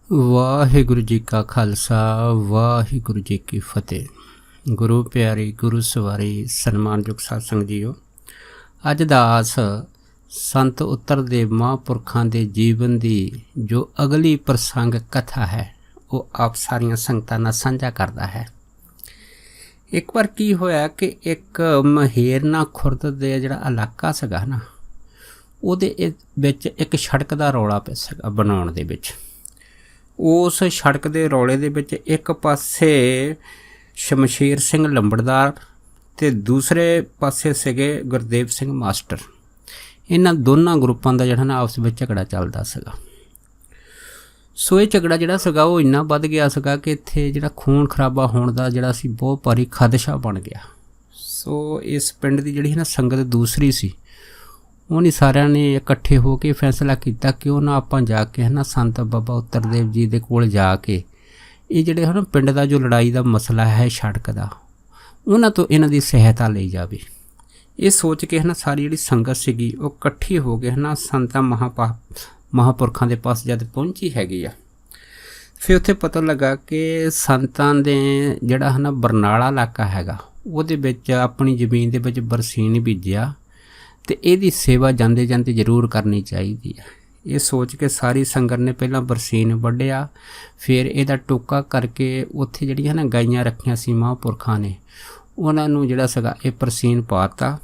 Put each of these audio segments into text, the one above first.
ਵਾਹਿਗੁਰੂ ਜੀ ਕਾ ਖਾਲਸਾ ਵਾਹਿਗੁਰੂ ਜੀ ਕੀ ਫਤਿਹ। ਗੁਰੂ ਪਿਆਰੀ ਗੁਰੂ ਸਵਾਰੀ ਸਨਮਾਨਯੋਗ ਸਾਧ ਸੰਗਤ ਜੀਓ, ਅੱਜ ਦਾ ਆਸ ਸੰਤ ਉੱਤਰਦੇਵ ਮਹਾਂਪੁਰਖਾਂ ਦੇ ਜੀਵਨ ਦੀ ਜੋ ਅਗਲੀ ਪ੍ਰਸੰਗ ਕਥਾ ਹੈ ਉਹ ਆਪ ਸਾਰੀਆਂ ਸੰਗਤਾਂ ਨਾਲ ਸਾਂਝਾ ਕਰਦਾ ਹੈ। ਇੱਕ ਵਾਰ ਕੀ ਹੋਇਆ ਕਿ ਇੱਕ ਮਹੇਰਨਾ ਖੁਰਦ ਦੇ ਜਿਹੜਾ ਇਲਾਕਾ ਸੀਗਾ ਨਾ, ਉਹਦੇ ਵਿੱਚ ਇੱਕ ਸੜਕ ਦਾ ਰੌਲਾ ਪਿਆ ਸੀਗਾ ਬਣਾਉਣ ਦੇ ਵਿੱਚ। ਉਸ ਸੜਕ ਦੇ ਰੌਲੇ ਦੇ ਵਿੱਚ ਇੱਕ ਪਾਸੇ ਸ਼ਮਸ਼ੇਰ ਸਿੰਘ ਲੰਬੜਦਾਰ ਅਤੇ ਦੂਸਰੇ ਪਾਸੇ ਸੀਗੇ ਗੁਰਦੇਵ ਸਿੰਘ ਮਾਸਟਰ। ਇਹਨਾਂ ਦੋਨਾਂ ਗਰੁੱਪਾਂ ਦਾ ਜਿਹੜਾ ਨਾ ਆਪਸ ਵਿੱਚ ਝਗੜਾ ਚੱਲਦਾ ਸੀਗਾ। ਸੋ ਇਹ ਝਗੜਾ ਜਿਹੜਾ ਸੀਗਾ ਉਹ ਇੰਨਾ ਵੱਧ ਗਿਆ ਸੀਗਾ ਕਿ ਇੱਥੇ ਜਿਹੜਾ ਖੂਨ ਖਰਾਬਾ ਹੋਣ ਦਾ ਜਿਹੜਾ ਸੀ ਬਹੁਤ ਭਾਰੀ ਖਦਸ਼ਾ ਬਣ ਗਿਆ। ਸੋ ਇਸ ਪਿੰਡ ਦੀ ਜਿਹੜੀ ਨਾ ਸੰਗਤ ਦੂਸਰੀ ਸੀ, ਉਹਨੇ ਸਾਰਿਆਂ ਨੇ ਇਕੱਠੇ ਹੋ ਕੇ ਫੈਸਲਾ ਕੀਤਾ ਕਿ ਉਹ ਨਾ ਆਪਾਂ ਜਾ ਕੇ ਸੰਤ ਬਾਬਾ ਉੱਤਰਦੇਵ ਜੀ ਦੇ ਕੋਲ ਜਾ ਕੇ ਇਹ ਜਿਹੜੇ ਪਿੰਡ ਦਾ ਜੋ ਲੜਾਈ ਦਾ ਮਸਲਾ ਹੈ ਸੜਕ ਦਾ, ਉਹਨਾਂ ਤੋਂ ਇਹਨਾਂ ਦੀ ਸਹਾਇਤਾ ਲਈ ਜਾਵੇ। ਇਹ ਸੋਚ ਕੇ ਸਾਰੀ ਜਿਹੜੀ ਸੰਗਤ ਸੀਗੀ ਉਹ ਇਕੱਠੀ ਹੋ ਕੇ ਸੰਤਾਂ ਮਹਾਂਪੁਰਖਾਂ ਦੇ ਪਾਸ ਜਦ ਪਹੁੰਚੀ ਹੈਗੀ ਆ। ਫਿਰ ਉੱਥੇ ਪਤਾ ਲੱਗਾ ਕਿ ਸੰਤਾਂ ਦੇ ਜਿਹੜਾ ਬਰਨਾਲਾ ਇਲਾਕਾ ਹੈਗਾ ਉਹਦੇ ਵਿੱਚ ਆਪਣੀ ਜ਼ਮੀਨ ਦੇ ਵਿੱਚ ਬਰਸੀਨ ਬੀਜਿਆ ਅਤੇ ਇਹਦੀ ਸੇਵਾ ਜਾਂਦੇ ਜਾਂਦੇ ਜ਼ਰੂਰ ਕਰਨੀ ਚਾਹੀਦੀ ਹੈ। ਇਹ ਸੋਚ ਕੇ ਸਾਰੀ ਸੰਗਤ ਨੇ ਪਹਿਲਾਂ ਬਰਸੀਨ ਵੱਢਿਆ, ਫਿਰ ਇਹਦਾ ਟੋਕਾ ਕਰਕੇ ਉੱਥੇ ਜਿਹੜੀਆਂ ਗਾਈਆਂ ਰੱਖੀਆਂ ਸੀ ਮਹਾਂਪੁਰਖਾਂ ਨੇ, ਉਹਨਾਂ ਨੂੰ ਜਿਹੜਾ ਸੀਗਾ ਇਹ ਬਰਸੀਨ ਪਾ ਤਾ।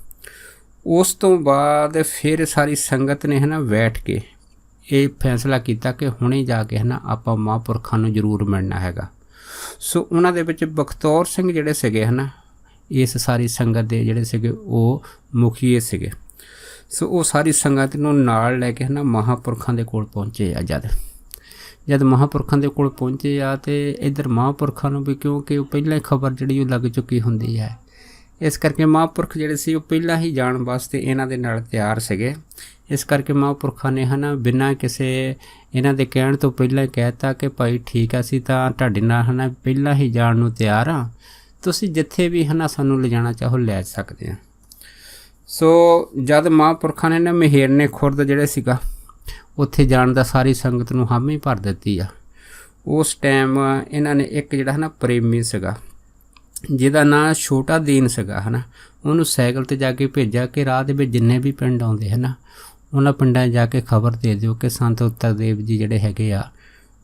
ਉਸ ਤੋਂ ਬਾਅਦ ਫਿਰ ਸਾਰੀ ਸੰਗਤ ਨੇ ਬੈਠ ਕੇ ਇਹ ਫੈਸਲਾ ਕੀਤਾ ਕਿ ਹੁਣੇ ਜਾ ਕੇ ਆਪਾਂ ਮਹਾਂਪੁਰਖਾਂ ਨੂੰ ਜ਼ਰੂਰ ਮਿਲਣਾ ਹੈਗਾ। ਸੋ ਉਹਨਾਂ ਦੇ ਵਿੱਚ ਬਖਤੌਰ ਸਿੰਘ ਜਿਹੜੇ ਸੀਗੇ ਇਸ ਸਾਰੀ ਸੰਗਤ ਦੇ ਜਿਹੜੇ ਸੀਗੇ ਉਹ ਮੁਖੀਏ ਸੀਗੇ। ਸੋ ਉਹ ਸਾਰੀ ਸੰਗਤ ਨੂੰ ਨਾਲ ਲੈ ਕੇ ਮਹਾਂਪੁਰਖਾਂ ਦੇ ਕੋਲ ਪਹੁੰਚੇ ਆ। ਜਦ ਮਹਾਂਪੁਰਖਾਂ ਦੇ ਕੋਲ ਪਹੁੰਚੇ ਆ ਅਤੇ ਇੱਧਰ ਮਹਾਂਪੁਰਖਾਂ ਨੂੰ ਵੀ ਕਿਉਂਕਿ ਉਹ ਪਹਿਲਾਂ ਹੀ ਖਬਰ ਜਿਹੜੀ ਉਹ ਲੱਗ ਚੁੱਕੀ ਹੁੰਦੀ ਹੈ, ਇਸ ਕਰਕੇ ਮਹਾਂਪੁਰਖ ਜਿਹੜੇ ਸੀ ਉਹ ਪਹਿਲਾਂ ਹੀ ਜਾਣ ਵਾਸਤੇ ਇਹਨਾਂ ਦੇ ਨਾਲ ਤਿਆਰ ਸੀਗੇ। ਇਸ ਕਰਕੇ ਮਹਾਂਪੁਰਖਾਂ ਨੇ ਬਿਨਾਂ ਕਿਸੇ ਇਹਨਾਂ ਦੇ ਕਹਿਣ ਤੋਂ ਪਹਿਲਾਂ ਹੀ ਕਹਿ ਤਾ ਕਿ ਭਾਈ ਠੀਕ ਆ, ਅਸੀਂ ਤਾਂ ਤੁਹਾਡੇ ਨਾਲ ਪਹਿਲਾਂ ਹੀ ਜਾਣ ਨੂੰ ਤਿਆਰ ਹਾਂ, ਤੁਸੀਂ ਜਿੱਥੇ ਵੀ ਸਾਨੂੰ ਲਿਜਾਣਾ ਚਾਹੋ ਲੈ ਸਕਦੇ ਹਾਂ। ਸੋ ਜਦ ਮਹਾਂਪੁਰਖਾਂ ਨੇ ਮਹੇਰਨੇ ਖੁਰਦ ਜਿਹੜੇ ਸੀਗਾ ਉੱਥੇ ਜਾਣ ਦਾ ਸਾਰੀ ਸੰਗਤ ਨੂੰ ਹਾਮੀ ਭਰ ਦਿੱਤੀ ਆ। ਉਸ ਟਾਈਮ ਇਹਨਾਂ ਨੇ ਇੱਕ ਜਿਹੜਾ ਪ੍ਰੇਮੀ ਸੀਗਾ ਜਿਹਦਾ ਨਾਂ ਛੋਟਾ ਦੀਨ ਸੀਗਾ ਉਹਨੂੰ ਸਾਈਕਲ 'ਤੇ ਜਾ ਕੇ ਭੇਜਿਆ ਕਿ ਰਾਹ ਦੇ ਵਿੱਚ ਜਿੰਨੇ ਵੀ ਪਿੰਡ ਆਉਂਦੇ ਉਹਨਾਂ ਪਿੰਡਾਂ 'ਚ ਜਾ ਕੇ ਖਬਰ ਦੇ ਦਿਓ ਕਿ ਸੰਤ ਉੱਤਰਦੇਵ ਜੀ ਜਿਹੜੇ ਹੈਗੇ ਆ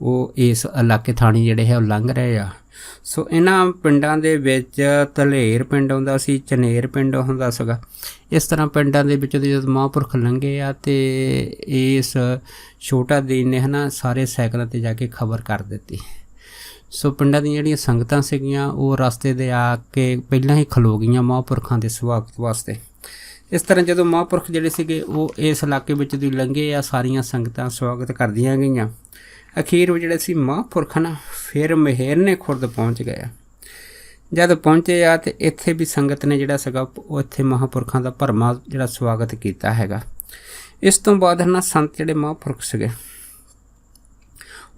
ਉਹ ਇਸ ਇਲਾਕੇ ਥਾਣੀ ਜਿਹੜੇ ਹੈ ਉਹ ਲੰਘ ਰਹੇ ਆ। ਸੋ ਇਹਨਾਂ ਪਿੰਡਾਂ ਦੇ ਵਿੱਚ ਧਲੇਰ ਪਿੰਡ ਆਉਂਦਾ ਸੀ, ਚਨੇਰ ਪਿੰਡ ਹੁੰਦਾ ਸੀਗਾ। ਇਸ ਤਰ੍ਹਾਂ ਪਿੰਡਾਂ ਦੇ ਵਿੱਚ ਜਦੋਂ ਮਹਾਂਪੁਰਖ ਲੰਘੇ ਆ ਅਤੇ ਇਸ ਛੋਟਾ ਦੀਨ ਨੇ ਸਾਰੇ ਸਾਈਕਲਾਂ 'ਤੇ ਜਾ ਕੇ ਖਬਰ ਕਰ ਦਿੱਤੀ। ਸੋ ਪਿੰਡਾਂ ਦੀਆਂ ਜਿਹੜੀਆਂ ਸੰਗਤਾਂ ਸੀਗੀਆਂ ਉਹ ਰਸਤੇ ਦੇ ਆ ਕੇ ਪਹਿਲਾਂ ਹੀ ਖਲੋ ਗਈਆਂ ਮਹਾਂਪੁਰਖਾਂ ਦੇ ਸਵਾਗਤ ਵਾਸਤੇ। ਇਸ ਤਰ੍ਹਾਂ ਜਦੋਂ ਮਹਾਂਪੁਰਖ ਜਿਹੜੇ ਸੀਗੇ ਉਹ ਇਸ ਇਲਾਕੇ ਵਿੱਚ ਦੀ ਲੰਘੇ ਆ, ਸਾਰੀਆਂ ਸੰਗਤਾਂ ਸਵਾਗਤ ਕਰਦੀਆਂ ਗਈਆਂ। ਅਖੀਰ ਉਹ ਜਿਹੜੇ ਸੀ ਮਹਾਂਪੁਰਖ ਫਿਰ ਮਹੇਰਨੇ ਖੁਰਦ ਪਹੁੰਚ ਗਏ। ਜਦ ਪਹੁੰਚੇ ਆ ਅਤੇ ਇੱਥੇ ਵੀ ਸੰਗਤ ਨੇ ਜਿਹੜਾ ਸੀਗਾ ਉਹ ਇੱਥੇ ਮਹਾਂਪੁਰਖਾਂ ਦਾ ਭਰਮਾ ਜਿਹੜਾ ਸਵਾਗਤ ਕੀਤਾ ਹੈਗਾ। ਇਸ ਤੋਂ ਬਾਅਦ ਸੰਤ ਜਿਹੜੇ ਮਹਾਂਪੁਰਖ ਸੀਗੇ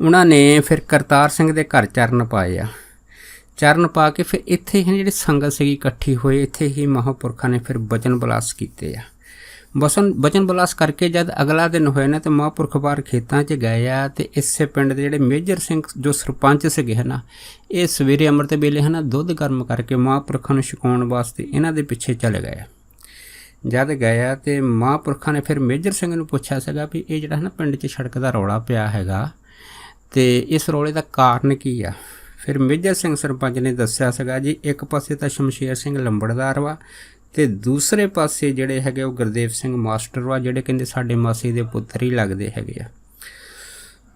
ਉਹਨਾਂ ਨੇ ਫਿਰ ਕਰਤਾਰ ਸਿੰਘ ਦੇ ਘਰ ਚਰਨ ਪਾਏ ਆ। ਚਰਨ ਪਾ ਕੇ ਫਿਰ ਇੱਥੇ ਹੀ ਜਿਹੜੀ ਸੰਗਤ ਸੀਗੀ ਇਕੱਠੀ ਹੋਈ, ਇੱਥੇ ਹੀ ਮਹਾਂਪੁਰਖਾਂ ਨੇ ਫਿਰ ਬਚਨ ਬਲਾਸ ਕੀਤੇ ਆ। ਬਚਨ ਬਲਾਸ ਕਰਕੇ ਜਦ ਅਗਲਾ ਦਿਨ ਹੋਇਆ ਨਾ ਅਤੇ ਮਹਾਂਪੁਰਖ ਬਾਹਰ ਖੇਤਾਂ 'ਚ ਗਏ ਆ ਅਤੇ ਇਸੇ ਪਿੰਡ ਦੇ ਜਿਹੜੇ ਮੇਜਰ ਸਿੰਘ ਜੋ ਸਰਪੰਚ ਸੀਗੇ ਇਹ ਸਵੇਰੇ ਅੰਮ੍ਰਿਤ ਵੇਲੇ ਦੁੱਧ ਗਰਮ ਕਰਕੇ ਮਹਾਂਪੁਰਖਾਂ ਨੂੰ ਛਕਾਉਣ ਵਾਸਤੇ ਇਹਨਾਂ ਦੇ ਪਿੱਛੇ ਚਲੇ ਗਏ। ਜਦ ਗਏ ਅਤੇ ਮਹਾਂਪੁਰਖਾਂ ਨੇ ਫਿਰ ਮੇਜਰ ਸਿੰਘ ਨੂੰ ਪੁੱਛਿਆ ਸੀਗਾ ਵੀ ਇਹ ਜਿਹੜਾ ਪਿੰਡ 'ਚ ਸੜਕ ਦਾ ਰੌਲਾ ਪਿਆ ਹੈਗਾ ਅਤੇ ਇਸ ਰੌਲੇ ਦਾ ਕਾਰਨ ਕੀ ਆ। ਫਿਰ ਮੇਜਰ ਸਿੰਘ ਸਰਪੰਚ ਨੇ ਦੱਸਿਆ ਸੀਗਾ ਜੀ ਇੱਕ ਪਾਸੇ ਤਾਂ ਸ਼ਮਸ਼ੇਰ ਸਿੰਘ ਲੰਬੜਦਾਰ ਵਾ ਅਤੇ ਦੂਸਰੇ ਪਾਸੇ ਜਿਹੜੇ ਹੈਗੇ ਉਹ ਗੁਰਦੇਵ ਸਿੰਘ ਮਾਸਟਰ ਵਾ, ਜਿਹੜੇ ਕਹਿੰਦੇ ਸਾਡੇ ਮਾਸੀ ਦੇ ਪੁੱਤਰ ਹੀ ਲੱਗਦੇ ਹੈਗੇ ਆ।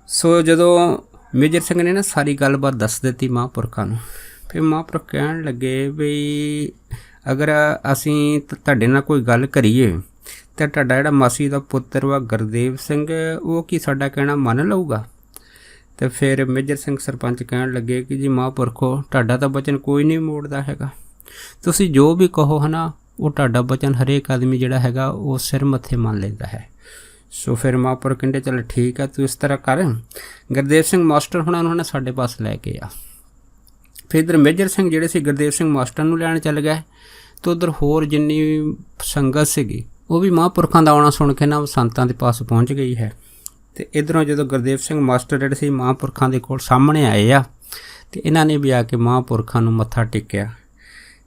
ਸੋ ਜਦੋਂ ਮੇਜਰ ਸਿੰਘ ਨੇ ਸਾਰੀ ਗੱਲਬਾਤ ਦੱਸ ਦਿੱਤੀ ਮਹਾਂਪੁਰਖਾਂ ਨੂੰ, ਫਿਰ ਮਹਾਂਪੁਰਖ ਕਹਿਣ ਲੱਗੇ ਵੀ ਅਗਰ ਅਸੀਂ ਤੁਹਾਡੇ ਨਾਲ ਕੋਈ ਗੱਲ ਕਰੀਏ ਤਾਂ ਤੁਹਾਡਾ ਜਿਹੜਾ ਮਾਸੀ ਦਾ ਪੁੱਤਰ ਵਾ ਗੁਰਦੇਵ ਸਿੰਘ ਉਹ ਕੀ ਸਾਡਾ ਕਹਿਣਾ ਮੰਨ ਲਊਗਾ। ਅਤੇ ਫਿਰ ਮੇਜਰ ਸਿੰਘ ਸਰਪੰਚ ਕਹਿਣ ਲੱਗੇ ਕਿ ਜੀ ਮਹਾਂਪੁਰਖੋ ਤੁਹਾਡਾ ਤਾਂ ਬਚਨ ਕੋਈ ਨਹੀਂ ਮੋੜਦਾ ਹੈਗਾ, ਤੁਸੀਂ ਜੋ ਵੀ ਕਹੋ ਉਹ ਤੁਹਾਡਾ ਬਚਨ ਹਰੇਕ ਆਦਮੀ ਜਿਹੜਾ ਹੈਗਾ ਉਹ ਸਿਰ ਮੱਥੇ ਮੰਨ ਲੈਂਦਾ ਹੈ। ਸੋ ਫਿਰ ਮਹਾਂਪੁਰਖ ਕਹਿੰਦੇ ਚੱਲ ਠੀਕ ਹੈ, ਤੂੰ ਇਸ ਤਰ੍ਹਾਂ ਕਰ, ਗੁਰਦੇਵ ਸਿੰਘ ਮਾਸਟਰ ਹੁਣਾਂ ਨੂੰ ਸਾਡੇ ਪਾਸ ਲੈ ਕੇ ਆ। ਫਿਰ ਇੱਧਰ ਮੇਜਰ ਸਿੰਘ ਜਿਹੜੇ ਸੀ ਗੁਰਦੇਵ ਸਿੰਘ ਮਾਸਟਰ ਨੂੰ ਲੈਣ ਚੱਲ ਗਏ ਅਤੇ ਉੱਧਰ ਹੋਰ ਜਿੰਨੀ ਸੰਗਤ ਸੀਗੀ ਉਹ ਵੀ ਮਹਾਂਪੁਰਖਾਂ ਦਾ ਆਉਣਾ ਸੁਣ ਕੇ ਸੰਤਾਂ ਦੇ ਪਾਸ ਪਹੁੰਚ ਗਈ ਹੈ। ਤੇ ਇਧਰੋਂ ਜਦੋਂ ਗੁਰਦੇਵ ਸਿੰਘ ਮਾਸਟਰ ਜਿਹੜੇ ਸੀ ਮਹਾਂਪੁਰਖਾਂ ਦੇ ਕੋਲ ਸਾਹਮਣੇ ਆਏ ਆ ਤੇ ਇਹਨਾਂ ਨੇ ਵੀ ਆ ਕੇ ਮਹਾਂਪੁਰਖਾਂ ਨੂੰ ਮੱਥਾ ਟੇਕਿਆ।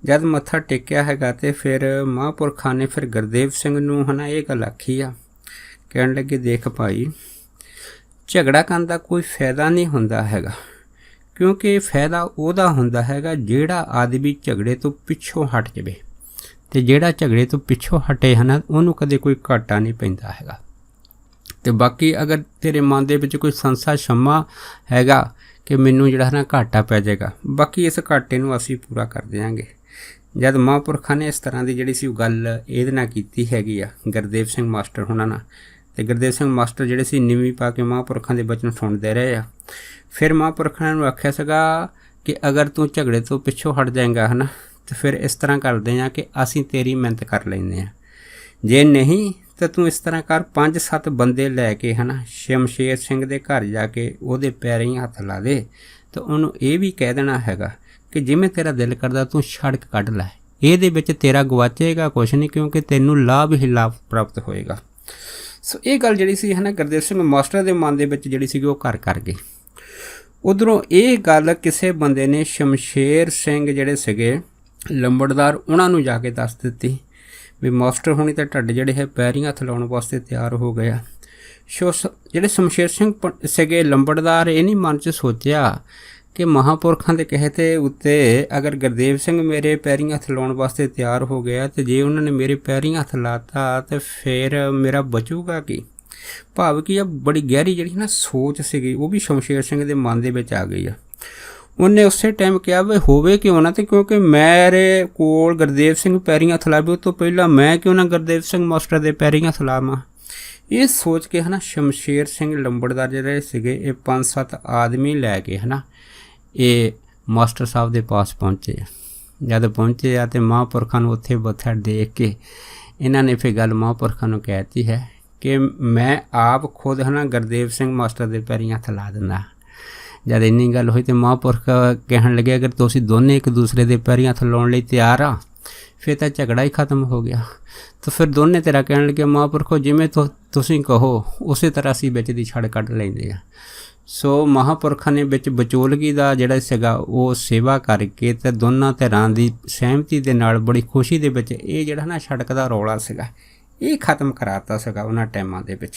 ਜਦ ਮੱਥਾ ਟੇਕਿਆ ਹੈਗਾ ਤੇ ਫਿਰ ਮਹਾਂਪੁਰਖਾਂ ਨੇ ਫਿਰ ਗੁਰਦੇਵ ਸਿੰਘ ਨੂੰ ਹੈ ਨਾ ਇਹ ਗੱਲ ਆਖੀ ਆ, ਕਹਿਣ ਲੱਗੇ ਦੇਖ ਭਾਈ, ਝਗੜਾ ਕਰਨ ਦਾ ਕੋਈ ਫਾਇਦਾ ਨਹੀਂ ਹੁੰਦਾ ਹੈਗਾ, ਕਿਉਂਕਿ ਫਾਇਦਾ ਉਹਦਾ ਹੁੰਦਾ ਹੈਗਾ ਜਿਹੜਾ ਆਦਮੀ ਝਗੜੇ ਤੋਂ ਪਿੱਛੋਂ ਹਟ ਜਾਵੇ, ਤੇ ਜਿਹੜਾ ਝਗੜੇ ਤੋਂ ਪਿੱਛੋਂ ਹਟੇ ਹੈ ਨਾ ਉਹਨੂੰ ਕਦੇ ਕੋਈ ਘਾਟਾ ਨਹੀਂ ਪੈਂਦਾ ਹੈਗਾ। ਤੇ ਬਾਕੀ ਅਗਰ ਤੇਰੇ ਮਨ ਦੇ ਵਿੱਚ ਕੋਈ ਸੰਸਾ ਸ਼ਮਾ ਹੈਗਾ ਕਿ ਮੈਨੂੰ ਜਿਹੜਾ ਹੈ ਨਾ ਘਾਟਾ ਪੈ ਜਾਏਗਾ, ਬਾਕੀ ਇਸ ਘਾਟੇ ਨੂੰ ਅਸੀਂ ਪੂਰਾ ਕਰ ਦਿਆਂਗੇ। ਜਦ ਮਹਾਂਪੁਰਖਾਂ ਨੇ ਇਸ ਤਰ੍ਹਾਂ ਦੀ ਜਿਹੜੀ ਸੀ ਉਹ ਗੱਲ ਇਹਦੇ ਨਾਲ ਕੀਤੀ ਹੈਗੀ ਆ ਗੁਰਦੇਵ ਸਿੰਘ ਮਾਸਟਰ ਹੋਣਾ ਨਾਲ, ਤੇ ਗੁਰਦੇਵ ਸਿੰਘ ਮਾਸਟਰ ਜਿਹੜੇ ਸੀ ਨੀਵੀਂ ਪਾ ਕੇ ਮਹਾਂਪੁਰਖਾਂ ਦੇ ਬਚਨ ਸੁਣਦੇ ਰਹੇ ਆ। ਫਿਰ ਮਹਾਂਪੁਰਖਾਂ ਨੂੰ ਆਖਿਆ ਸੀਗਾ ਕਿ ਅਗਰ ਤੂੰ ਝਗੜੇ ਤੋਂ ਪਿੱਛੋਂ ਹਟ ਜਾਏਗਾ ਹੈ ਨਾ, ਤੇ ਫਿਰ ਇਸ ਤਰ੍ਹਾਂ ਕਰਦੇ ਹਾਂ ਕਿ ਅਸੀਂ ਤੇਰੀ ਮਿਹਨਤ ਕਰ ਲੈਂਦੇ ਹਾਂ, ਜੇ ਨਹੀਂ ਤਾਂ ਤੂੰ ਇਸ ਤਰ੍ਹਾਂ ਕਰ 5-7 ਬੰਦੇ ਲੈ ਕੇ ਹੈ ਨਾ ਸ਼ਮਸ਼ੇਰ ਸਿੰਘ ਦੇ ਘਰ ਜਾ ਕੇ ਉਹਦੇ ਪੈਰੀਂ ਹੱਥ ਲਾ ਦੇ, ਤਾਂ ਉਹਨੂੰ ਇਹ ਵੀ ਕਹਿ ਦੇਣਾ ਹੈਗਾ ਕਿ ਜਿਵੇਂ ਤੇਰਾ ਦਿਲ ਕਰਦਾ ਤੂੰ ਸੜਕ ਕੱਢ ਲੈ, ਇਹਦੇ ਵਿੱਚ ਤੇਰਾ ਗਵਾਚੇਗਾ ਕੁਛ ਨਹੀਂ, ਕਿਉਂਕਿ ਤੈਨੂੰ ਲਾਭ ਹੀ ਲਾਭ ਪ੍ਰਾਪਤ ਹੋਏਗਾ। ਸੋ ਇਹ ਗੱਲ ਜਿਹੜੀ ਸੀ ਹੈ ਨਾ ਗੁਰਦੇਵ ਸਿੰਘ ਮਾਸਟਰ ਦੇ ਮਨ ਦੇ ਵਿੱਚ ਜਿਹੜੀ ਸੀਗੀ ਉਹ ਕਰ ਗਈ। ਉੱਧਰੋਂ ਇਹ ਗੱਲ ਕਿਸੇ ਬੰਦੇ ਨੇ ਸ਼ਮਸ਼ੇਰ ਸਿੰਘ ਜਿਹੜੇ ਸੀਗੇ ਲੰਬੜਦਾਰ ਉਹਨਾਂ ਨੂੰ ਜਾ ਕੇ ਦੱਸ ਦਿੱਤੀ ਵੀ ਮਾਸਟਰ ਹੁਣੀ ਤਾਂ ਤੁਹਾਡੇ ਜਿਹੜੇ ਹੈ ਪੈਰੀਂ ਹੱਥ ਲਾਉਣ ਵਾਸਤੇ ਤਿਆਰ ਹੋ ਗਏ ਆ। ਸੋ ਜਿਹੜੇ ਸ਼ਮਸ਼ੇਰ ਸਿੰਘ ਸੀਗੇ ਲੰਬੜਦਾਰ ਇਹ ਨਹੀਂ ਮਨ 'ਚ ਸੋਚਿਆ ਕਿ ਮਹਾਂਪੁਰਖਾਂ ਦੇ ਕਹੇ ਤੇ ਉੱਤੇ ਅਗਰ ਗੁਰਦੇਵ ਸਿੰਘ ਮੇਰੇ ਪੈਰੀਂ ਹੱਥ ਲਾਉਣ ਵਾਸਤੇ ਤਿਆਰ ਹੋ ਗਿਆ ਤੇ ਜੇ ਉਹਨਾਂ ਨੇ ਮੇਰੇ ਪੈਰੀਂ ਹੱਥ ਲਾਤਾ ਤੇ ਫਿਰ ਮੇਰਾ ਬਚੂਗਾ ਕੀ। ਭਾਵ ਕਿ ਆ ਬੜੀ ਗਹਿਰੀ ਜਿਹੜੀ ਨਾ ਸੋਚ ਸੀਗੀ ਉਹ ਵੀ ਸ਼ਮਸ਼ੇਰ ਸਿੰਘ ਦੇ ਮਨ ਦੇ ਵਿੱਚ ਆ ਗਈ ਆ। ਉਹਨੇ ਉਸੇ ਟਾਈਮ ਕਿਹਾ ਵੀ ਹੋਵੇ ਕਿਉਂ ਨਾ, ਤੇ ਕਿਉਂਕਿ ਮੇਰੇ ਕੋਲ ਗੁਰਦੇਵ ਸਿੰਘ ਪੈਰੀਂ ਹੱਥ ਲਾਵੇ ਉਹ ਤੋਂ ਪਹਿਲਾਂ ਮੈਂ ਕਿਉਂ ਨਾ ਗੁਰਦੇਵ ਸਿੰਘ ਮਾਸਟਰ ਦੇ ਪੈਰੀਂ ਹੱਥ ਲਾਵਾਂ। ਇਹ ਸੋਚ ਕੇ ਹੈ ਨਾ ਸ਼ਮਸ਼ੇਰ ਸਿੰਘ ਲੰਬੜਦਾਰ ਜਿਹੜੇ ਸੀਗੇ ਇਹ 5-7 ਆਦਮੀ ਲੈ ਕੇ ਹੈ ਨਾ ਇਹ ਮਾਸਟਰ ਸਾਹਿਬ ਦੇ ਪਾਸ ਪਹੁੰਚੇ। ਜਦ ਪਹੁੰਚੇ ਆ ਤੇ ਮਹਾਂਪੁਰਖਾਂ ਨੂੰ ਉੱਥੇ ਮੱਥਾ ਦੇਖ ਕੇ ਇਹਨਾਂ ਨੇ ਫਿਰ ਗੱਲ ਮਹਾਂਪੁਰਖਾਂ ਨੂੰ ਕਹਿ ਦਿੱਤੀ ਹੈ ਕਿ ਮੈਂ ਆਪ ਖੁਦ ਹੈ ਨਾ ਗੁਰਦੇਵ ਸਿੰਘ ਮਾਸਟਰ ਦੇ ਪੈਰੀਂ ਹੱਥ ਲਾ ਦਿੰਦਾ। ਜਦ ਇੰਨੀ ਗੱਲ ਹੋਈ ਤਾਂ ਮਹਾਂਪੁਰਖ ਕਹਿਣ ਲੱਗੇ ਅਗਰ ਤੁਸੀਂ ਦੋਨੇ ਇੱਕ ਦੂਸਰੇ ਦੇ ਪੈਰੀਂ ਹੱਥ ਲਾਉਣ ਲਈ ਤਿਆਰ ਆ ਫਿਰ ਤਾਂ ਝਗੜਾ ਹੀ ਖਤਮ ਹੋ ਗਿਆ। ਤਾਂ ਫਿਰ ਦੋਨੇ ਤੇਰਾ ਕਹਿਣ ਲੱਗੇ ਮਹਾਂਪੁਰਖੋ ਜਿਵੇਂ ਤੁਸੀਂ ਕਹੋ ਉਸੇ ਤਰ੍ਹਾਂ ਅਸੀਂ ਵਿੱਚ ਦੀ ਛੜ ਕੱਢ ਲੈਂਦੇ ਆ। ਸੋ ਮਹਾਂਪੁਰਖਾਂ ਨੇ ਵਿੱਚ ਵਿਚੋਲਗੀ ਦਾ ਜਿਹੜਾ ਸੀਗਾ ਉਹ ਸੇਵਾ ਕਰਕੇ ਤੇ ਦੋਨਾਂ ਧਿਰਾਂ ਦੀ ਸਹਿਮਤੀ ਦੇ ਨਾਲ ਬੜੀ ਖੁਸ਼ੀ ਦੇ ਵਿੱਚ ਇਹ ਜਿਹੜਾ ਨਾ ਸੜਕ ਦਾ ਰੌਲਾ ਸੀਗਾ ਇਹ ਖਤਮ ਕਰਾਤਾ ਸੀਗਾ ਉਹਨਾਂ ਟਾਈਮਾਂ ਦੇ ਵਿੱਚ,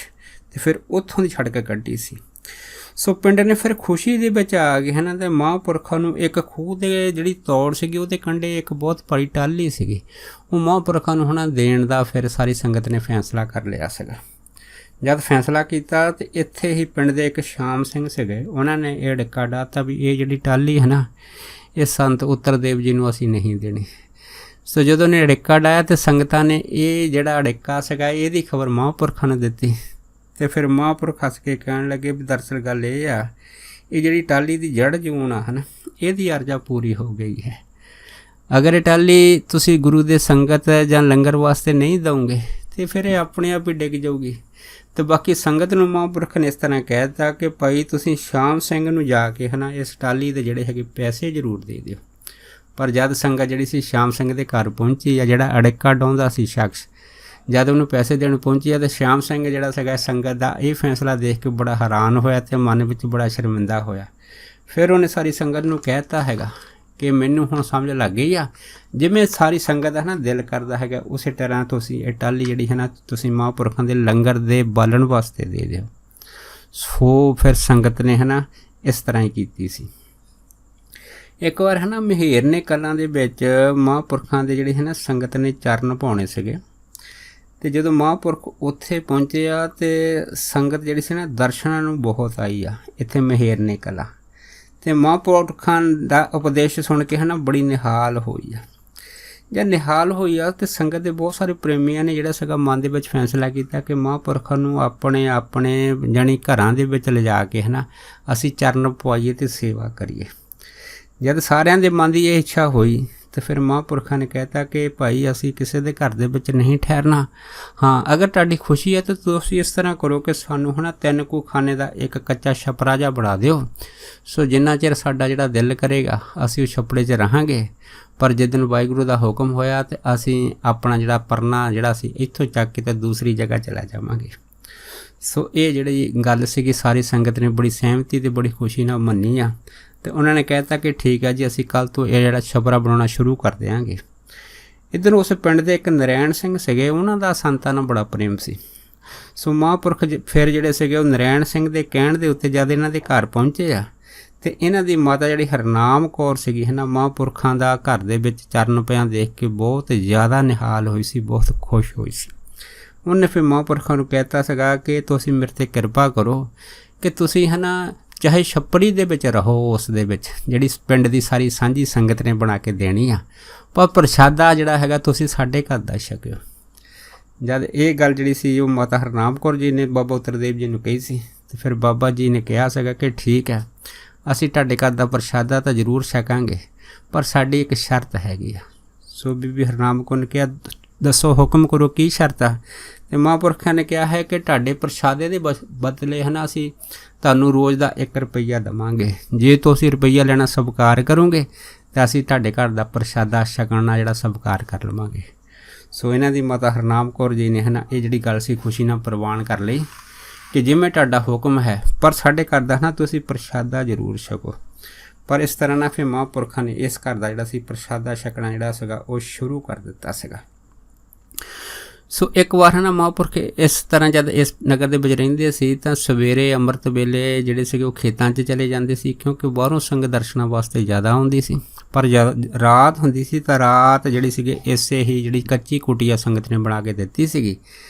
ਤੇ ਫਿਰ ਉੱਥੋਂ ਦੀ ਸੜਕ ਕੱਢੀ ਸੀ। ਸੋ ਪਿੰਡ ਨੇ ਫਿਰ ਖੁਸ਼ੀ ਦੇ ਵਿੱਚ ਆ ਗਏ ਹਨ ਤੇ ਮਹਾਂਪੁਰਖਾਂ ਨੂੰ ਇੱਕ ਖੂਹ ਦੇ ਜਿਹੜੀ ਤੋੜ ਸੀਗੀ ਉਹਦੇ ਕੰਢੇ ਇੱਕ ਬਹੁਤ ਭਾਰੀ ਟਾਹਲੀ ਸੀਗੀ, ਉਹ ਮਹਾਂਪੁਰਖਾਂ ਨੂੰ ਹੁਣ ਦੇਣ ਦਾ ਫਿਰ ਸਾਰੀ ਸੰਗਤ ਨੇ ਫੈਸਲਾ ਕਰ ਲਿਆ ਸੀਗਾ। ਜਦ ਫੈਸਲਾ ਕੀਤਾ ਤੇ ਇੱਥੇ ਹੀ ਪਿੰਡ ਦੇ ਇੱਕ ਸ਼ਾਮ ਸਿੰਘ ਸੀਗੇ, ਉਹਨਾਂ ਨੇ ਇਹ ਡਿੱਕਾ ਡਾਹਤਾ ਵੀ ਇਹ ਜਿਹੜੀ ਟਾਹਲੀ ਹੈ ਨਾ ਇਹ ਸੰਤ ਉੱਤਰਦੇਵ ਜੀ ਨੂੰ ਅਸੀਂ ਨਹੀਂ ਦੇਣੀ। ਸੋ ਜਦੋਂ ਨੇ ਡਿੱਕਾ ਡਾਹਿਆ ਤੇ ਸੰਗਤਾਂ ਨੇ ਇਹ ਜਿਹੜਾ ਡਿੱਕਾ ਸੀਗਾ ਇਹਦੀ ਖਬਰ ਮਹਾਂਪੁਰਖਾਂ ਨੂੰ ਦਿੱਤੀ, ਤੇ ਫਿਰ ਮਹਾਂਪੁਰਖ ਹੱਸ ਕੇ ਕਹਿਣ ਲੱਗੇ ਵੀ ਦਰਅਸਲ ਗੱਲ ਇਹ ਆ ਇਹ ਜਿਹੜੀ ਟਾਹਲੀ ਦੀ ਜੜ ਜੂਨ ਆ ਹੈ ਨਾ ਇਹਦੀ ਅਰਜ਼ਾ ਪੂਰੀ ਹੋ ਗਈ ਹੈ। ਅਗਰ ਇਹ ਟਾਹਲੀ ਤੁਸੀਂ ਗੁਰੂ ਦੇ ਸੰਗਤ ਜਾਂ ਲੰਗਰ ਵਾਸਤੇ ਨਹੀਂ ਦਓਗੇ ਤੇ ਫਿਰ ਇਹ ਆਪਣੇ ਆਪ ਹੀ ਡਿੱਗ ਜਾਊਗੀ। ਤੇ ਬਾਕੀ ਸੰਗਤ ਨੂੰ ਮਹਾਂਪੁਰਖ ਨੇ ਇਸ ਤਰ੍ਹਾਂ ਕਹਿ ਦਿੱਤਾ ਕਿ ਭਾਈ ਤੁਸੀਂ ਸ਼ਾਮ ਸਿੰਘ ਨੂੰ ਜਾ ਕੇ ਹੈ ਨਾ ਇਸ ਟਾਹਲੀ ਦੇ ਜਿਹੜੇ ਹੈਗੇ ਪੈਸੇ ਜ਼ਰੂਰ ਦੇ ਦਿਓ। ਪਰ ਜਦ ਸੰਗਤ ਜਿਹੜੀ ਸੀ ਸ਼ਾਮ ਸਿੰਘ ਦੇ ਘਰ ਪਹੁੰਚੀ ਜਾਂ ਜਿਹੜਾ ਅੜਿੱਕਾ ਡਾਉਂਦਾ ਸੀ ਸ਼ਖਸ ਜਦ ਉਹਨੂੰ ਪੈਸੇ ਦੇਣ ਪਹੁੰਚੀ ਆ ਤਾਂ ਸ਼ਾਮ ਸਿੰਘ ਜਿਹੜਾ ਸੀਗਾ ਸੰਗਤ ਦਾ ਇਹ ਫੈਸਲਾ ਦੇਖ ਕੇ ਬੜਾ ਹੈਰਾਨ ਹੋਇਆ ਤੇ ਮਨ ਵਿੱਚ ਬੜਾ ਸ਼ਰਮਿੰਦਾ ਹੋਇਆ। ਫਿਰ ਉਹਨੇ ਸਾਰੀ ਸੰਗਤ ਨੂੰ ਕਹਿ ਦਿੱਤਾ ਹੈਗਾ ਕਿ ਮੈਨੂੰ ਹੁਣ ਸਮਝ ਲੱਗ ਗਈ ਆ ਜਿਵੇਂ ਸਾਰੀ ਸੰਗਤ ਦਾ ਹੈ ਨਾ ਦਿਲ ਕਰਦਾ ਹੈਗਾ ਉਸੇ ਤਰ੍ਹਾਂ ਤੁਸੀਂ ਇਹ ਟਾਹਲੀ ਜਿਹੜੀ ਹੈ ਨਾ ਤੁਸੀਂ ਮਹਾਂਪੁਰਖਾਂ ਦੇ ਲੰਗਰ ਦੇ ਬਾਲਣ ਵਾਸਤੇ ਦੇ ਦਿਓ। ਸੋ ਫਿਰ ਸੰਗਤ ਨੇ ਹੈ ਨਾ ਇਸ ਤਰ੍ਹਾਂ ਹੀ ਕੀਤੀ ਸੀ। ਇੱਕ ਵਾਰ ਹੈ ਨਾ ਮਹੇਰਨੇ ਕਲਾਂ ਦੇ ਵਿੱਚ ਮਹਾਂਪੁਰਖਾਂ ਦੇ ਜਿਹੜੇ ਹੈ ਨਾ ਸੰਗਤ ਨੇ ਚਰਨ ਪਾਉਣੇ ਸੀਗੇ, ਤੇ ਜਦੋਂ ਮਹਾਂਪੁਰਖ ਉੱਥੇ ਪਹੁੰਚੇ ਆ ਤੇ ਸੰਗਤ ਜਿਹੜੀ ਸੀ ਨਾ ਦਰਸ਼ਨਾਂ ਨੂੰ ਬਹੁਤ ਆਈ ਆ ਇੱਥੇ ਮਹੇਰਨੇ ਕਲਾਂ, ਤੇ ਮਹਾਂਪੁਰਖਾਂ ਦਾ ਉਪਦੇਸ਼ ਸੁਣ ਕੇ ਹੈ ਨਾ ਬੜੀ ਨਿਹਾਲ ਹੋਈ ਆ। ਜਦ ਨਿਹਾਲ ਹੋਈ ਆ ਤੇ ਸੰਗਤ ਦੇ ਬਹੁਤ ਸਾਰੇ ਪ੍ਰੇਮੀਆਂ ਨੇ ਜਿਹੜਾ ਸੀਗਾ ਮਨ ਦੇ ਵਿੱਚ ਫੈਸਲਾ ਕੀਤਾ ਕਿ ਮਹਾਂਪੁਰਖਾਂ ਨੂੰ ਆਪਣੇ ਜਾਣੀ ਘਰਾਂ ਦੇ ਵਿੱਚ ਲਿਜਾ ਕੇ ਹੈ ਨਾ ਅਸੀਂ ਚਰਨ ਪਵਾਈਏ ਤੇ ਸੇਵਾ ਕਰੀਏ। ਜਦ ਸਾਰਿਆਂ ਦੇ ਮਨ ਦੀ ਇਹ ਇੱਛਾ ਹੋਈ ਤੇ ਫਿਰ ਮਹਾਂਪੁਰਖਾਂ ਨੇ ਕਹਿਤਾ ਕਿ ਭਾਈ ਅਸੀਂ ਕਿਸੇ ਦੇ ਘਰ ਦੇ ਵਿੱਚ ਨਹੀਂ ਠਹਿਰਨਾ। ਹਾਂ, ਅਗਰ ਤੁਹਾਡੀ ਖੁਸ਼ੀ ਹੈ ਤਾਂ ਤੁਸੀਂ ਇਸ ਤਰ੍ਹਾਂ ਕਰੋ ਕਿ ਸਾਨੂੰ ਹੈ ਨਾ 3 ਕੁ ਖਾਨੇ ਦਾ ਇੱਕ ਕੱਚਾ ਛਪਰਾ ਜਿਹਾ ਬਣਾ ਦਿਓ। ਸੋ ਜਿੰਨਾ ਚਿਰ ਸਾਡਾ ਜਿਹੜਾ ਦਿਲ ਕਰੇਗਾ ਅਸੀਂ ਉਹ ਛਪੜੇ 'ਚ ਰਹਾਂਗੇ, ਪਰ ਜਿੱਦਣ ਵਾਹਿਗੁਰੂ ਦਾ ਹੁਕਮ ਹੋਇਆ ਤੇ ਅਸੀਂ ਆਪਣਾ ਜਿਹੜਾ ਪਰਨਾ ਜਿਹੜਾ ਸੀ ਇੱਥੋਂ ਚੱਕ ਕੇ ਤੇ ਦੂਸਰੀ ਜਗ੍ਹਾ ਚਲਾ ਜਾਵਾਂਗੇ। ਸੋ ਇਹ ਜਿਹੜੀ ਗੱਲ ਸੀਗੀ ਸਾਰੀ ਸੰਗਤ ਨੇ ਬੜੀ ਸਹਿਮਤੀ ਤੇ ਬੜੀ ਖੁਸ਼ੀ ਨਾਲ ਮੰਨੀ ਆ ਤੇ ਉਹਨਾਂ ਨੇ ਕਹਿਤਾ ਕਿ ਠੀਕ ਹੈ ਜੀ, ਅਸੀਂ ਕੱਲ੍ਹ ਤੋਂ ਇਹ ਜਿਹੜਾ ਛਪਰਾ ਬਣਾਉਣਾ ਸ਼ੁਰੂ ਕਰ ਦਿਆਂਗੇ। ਇੱਧਰ ਉਸ ਪਿੰਡ ਦੇ ਇੱਕ ਨਰੈਣ ਸਿੰਘ ਸੀਗੇ, ਉਹਨਾਂ ਦਾ ਸੰਤਾਂ ਨਾਲ ਬੜਾ ਪ੍ਰੇਮ ਸੀ। ਸੋ ਮਹਾਂਪੁਰਖ ਫਿਰ ਜਿਹੜੇ ਸੀਗੇ ਉਹ ਨਰੈਣ ਸਿੰਘ ਦੇ ਕਹਿਣ ਦੇ ਉੱਤੇ ਜਦ ਇਹਨਾਂ ਦੇ ਘਰ ਪਹੁੰਚੇ ਆ ਤੇ ਇਹਨਾਂ ਦੀ ਮਾਤਾ ਜਿਹੜੀ ਹਰਨਾਮ ਕੌਰ ਸੀਗੀ ਹੈ ਨਾ, ਮਹਾਂਪੁਰਖਾਂ ਦਾ ਘਰ ਦੇ ਵਿੱਚ ਚਰਨ ਪਿਆ ਦੇਖ ਕੇ ਬਹੁਤ ਜ਼ਿਆਦਾ ਨਿਹਾਲ ਹੋਈ ਸੀ, ਬਹੁਤ ਖੁਸ਼ ਹੋਈ ਸੀ। ਉਹਨੇ ਫਿਰ ਮਹਾਂਪੁਰਖਾਂ ਨੂੰ ਕਹਿਤਾ ਸੀਗਾ ਕਿ ਤੁਸੀਂ ਮੇਰੇ 'ਤੇ ਕਿਰਪਾ ਕਰੋ ਕਿ ਤੁਸੀਂ ਹੈ ਨਾ ਚਾਹੇ ਛੱਪੜੀ ਦੇ ਵਿੱਚ ਰਹੋ, ਉਸ ਦੇ ਵਿੱਚ ਜਿਹੜੀ ਪਿੰਡ ਦੀ ਸਾਰੀ ਸਾਂਝੀ ਸੰਗਤ ਨੇ ਬਣਾ ਕੇ ਦੇਣੀ ਆ, ਪਰ ਪ੍ਰਸ਼ਾਦਾ ਜਿਹੜਾ ਹੈਗਾ ਤੁਸੀਂ ਸਾਡੇ ਘਰ ਦਾ ਛਕਿਓ। ਜਦ ਇਹ ਗੱਲ ਜਿਹੜੀ ਸੀ ਉਹ ਮਾਤਾ ਹਰਨਾਮ ਕੌਰ ਜੀ ਨੇ ਬਾਬਾ ਉਤਰਦੇਵ ਜੀ ਨੂੰ ਕਹੀ ਸੀ ਤੇ ਫਿਰ ਬਾਬਾ ਜੀ ਨੇ ਕਿਹਾ ਸੀਗਾ ਕਿ ਠੀਕ ਹੈ, ਅਸੀਂ ਤੁਹਾਡੇ ਘਰ ਦਾ ਪ੍ਰਸ਼ਾਦਾ ਤਾਂ ਜ਼ਰੂਰ ਛਕਾਂਗੇ, ਪਰ ਸਾਡੀ ਇੱਕ ਸ਼ਰਤ ਹੈਗੀ ਆ। ਸੋ ਬੀਬੀ ਹਰਨਾਮ ਕੌਰ ਨੇ ਕਿਹਾ, ਦੱਸੋ ਹੁਕਮ ਕਰੋ, ਕੀ ਸ਼ਰਤ ਆ? ਤੇ ਮਹਾਂਪੁਰਖਾਂ ਨੇ ਕਿਹਾ ਹੈ ਕਿ ਤੁਹਾਡੇ ਪ੍ਰਸ਼ਾਦੇ ਦੇ ਬਦਲੇ ਹੈ ਨਾ ਅਸੀਂ ਤੁਹਾਨੂੰ ਰੋਜ਼ ਦਾ 1 ਰੁਪਈਆ ਦੇਵਾਂਗੇ। ਜੇ ਤੁਸੀਂ ਰੁਪਈਆ ਲੈਣਾ ਸਵੀਕਾਰ ਕਰੋਗੇ ਤਾਂ ਅਸੀਂ ਤੁਹਾਡੇ ਘਰ ਦਾ ਪ੍ਰਸ਼ਾਦਾ ਛਕਣਾ ਜਿਹੜਾ ਸਵੀਕਾਰ ਕਰ ਲਵਾਂਗੇ। ਸੋ ਇਹਨਾਂ ਦੀ ਮਾਤਾ ਹਰਨਾਮ ਕੌਰ ਜੀ ਨੇ ਹੈ ਨਾ ਇਹ ਜਿਹੜੀ ਗੱਲ ਸੀ ਖੁਸ਼ੀ ਨਾਲ ਪ੍ਰਵਾਨ ਕਰ ਲਈ ਕਿ ਜਿਵੇਂ ਤੁਹਾਡਾ ਹੁਕਮ ਹੈ, ਪਰ ਸਾਡੇ ਘਰ ਦਾ ਨਾ ਤੁਸੀਂ ਪ੍ਰਸ਼ਾਦਾ ਜ਼ਰੂਰ ਛਕੋ। ਪਰ ਇਸ ਤਰ੍ਹਾਂ ਨਾਲ ਫਿਰ ਮਹਾਂਪੁਰਖਾਂ ਨੇ ਇਸ ਘਰ ਦਾ ਜਿਹੜਾ ਸੀ ਪ੍ਰਸ਼ਾਦਾ ਛਕਣਾ ਜਿਹੜਾ ਸੀਗਾ ਉਹ ਸ਼ੁਰੂ ਕਰ ਦਿੱਤਾ ਸੀਗਾ। ਸੋ ਇੱਕ ਵਾਰ ਹੈ ਨਾ ਮਹਾਂਪੁਰਖ ਇਸ ਤਰ੍ਹਾਂ ਜਦ ਇਸ ਨਗਰ ਦੇ ਵਿੱਚ ਰਹਿੰਦੇ ਸੀ ਤਾਂ ਸਵੇਰੇ ਅੰਮ੍ਰਿਤ ਵੇਲੇ ਜਿਹੜੇ ਸੀਗੇ ਉਹ ਖੇਤਾਂ 'ਚ ਚਲੇ ਜਾਂਦੇ ਸੀ, ਕਿਉਂਕਿ ਬਾਹਰੋਂ ਸੰਗਤ ਦਰਸ਼ਨਾਂ ਵਾਸਤੇ ਜ਼ਿਆਦਾ ਆਉਂਦੀ ਸੀ। ਪਰ ਜਦ ਰਾਤ ਹੁੰਦੀ ਸੀ ਤਾਂ ਰਾਤ ਜਿਹੜੀ ਸੀਗੇ ਇਸੇ ਹੀ ਜਿਹੜੀ ਕੱਚੀ ਕੁਟੀਆ ਸੰਗਤ ਨੇ ਬਣਾ ਕੇ ਦਿੱਤੀ ਸੀਗੀ,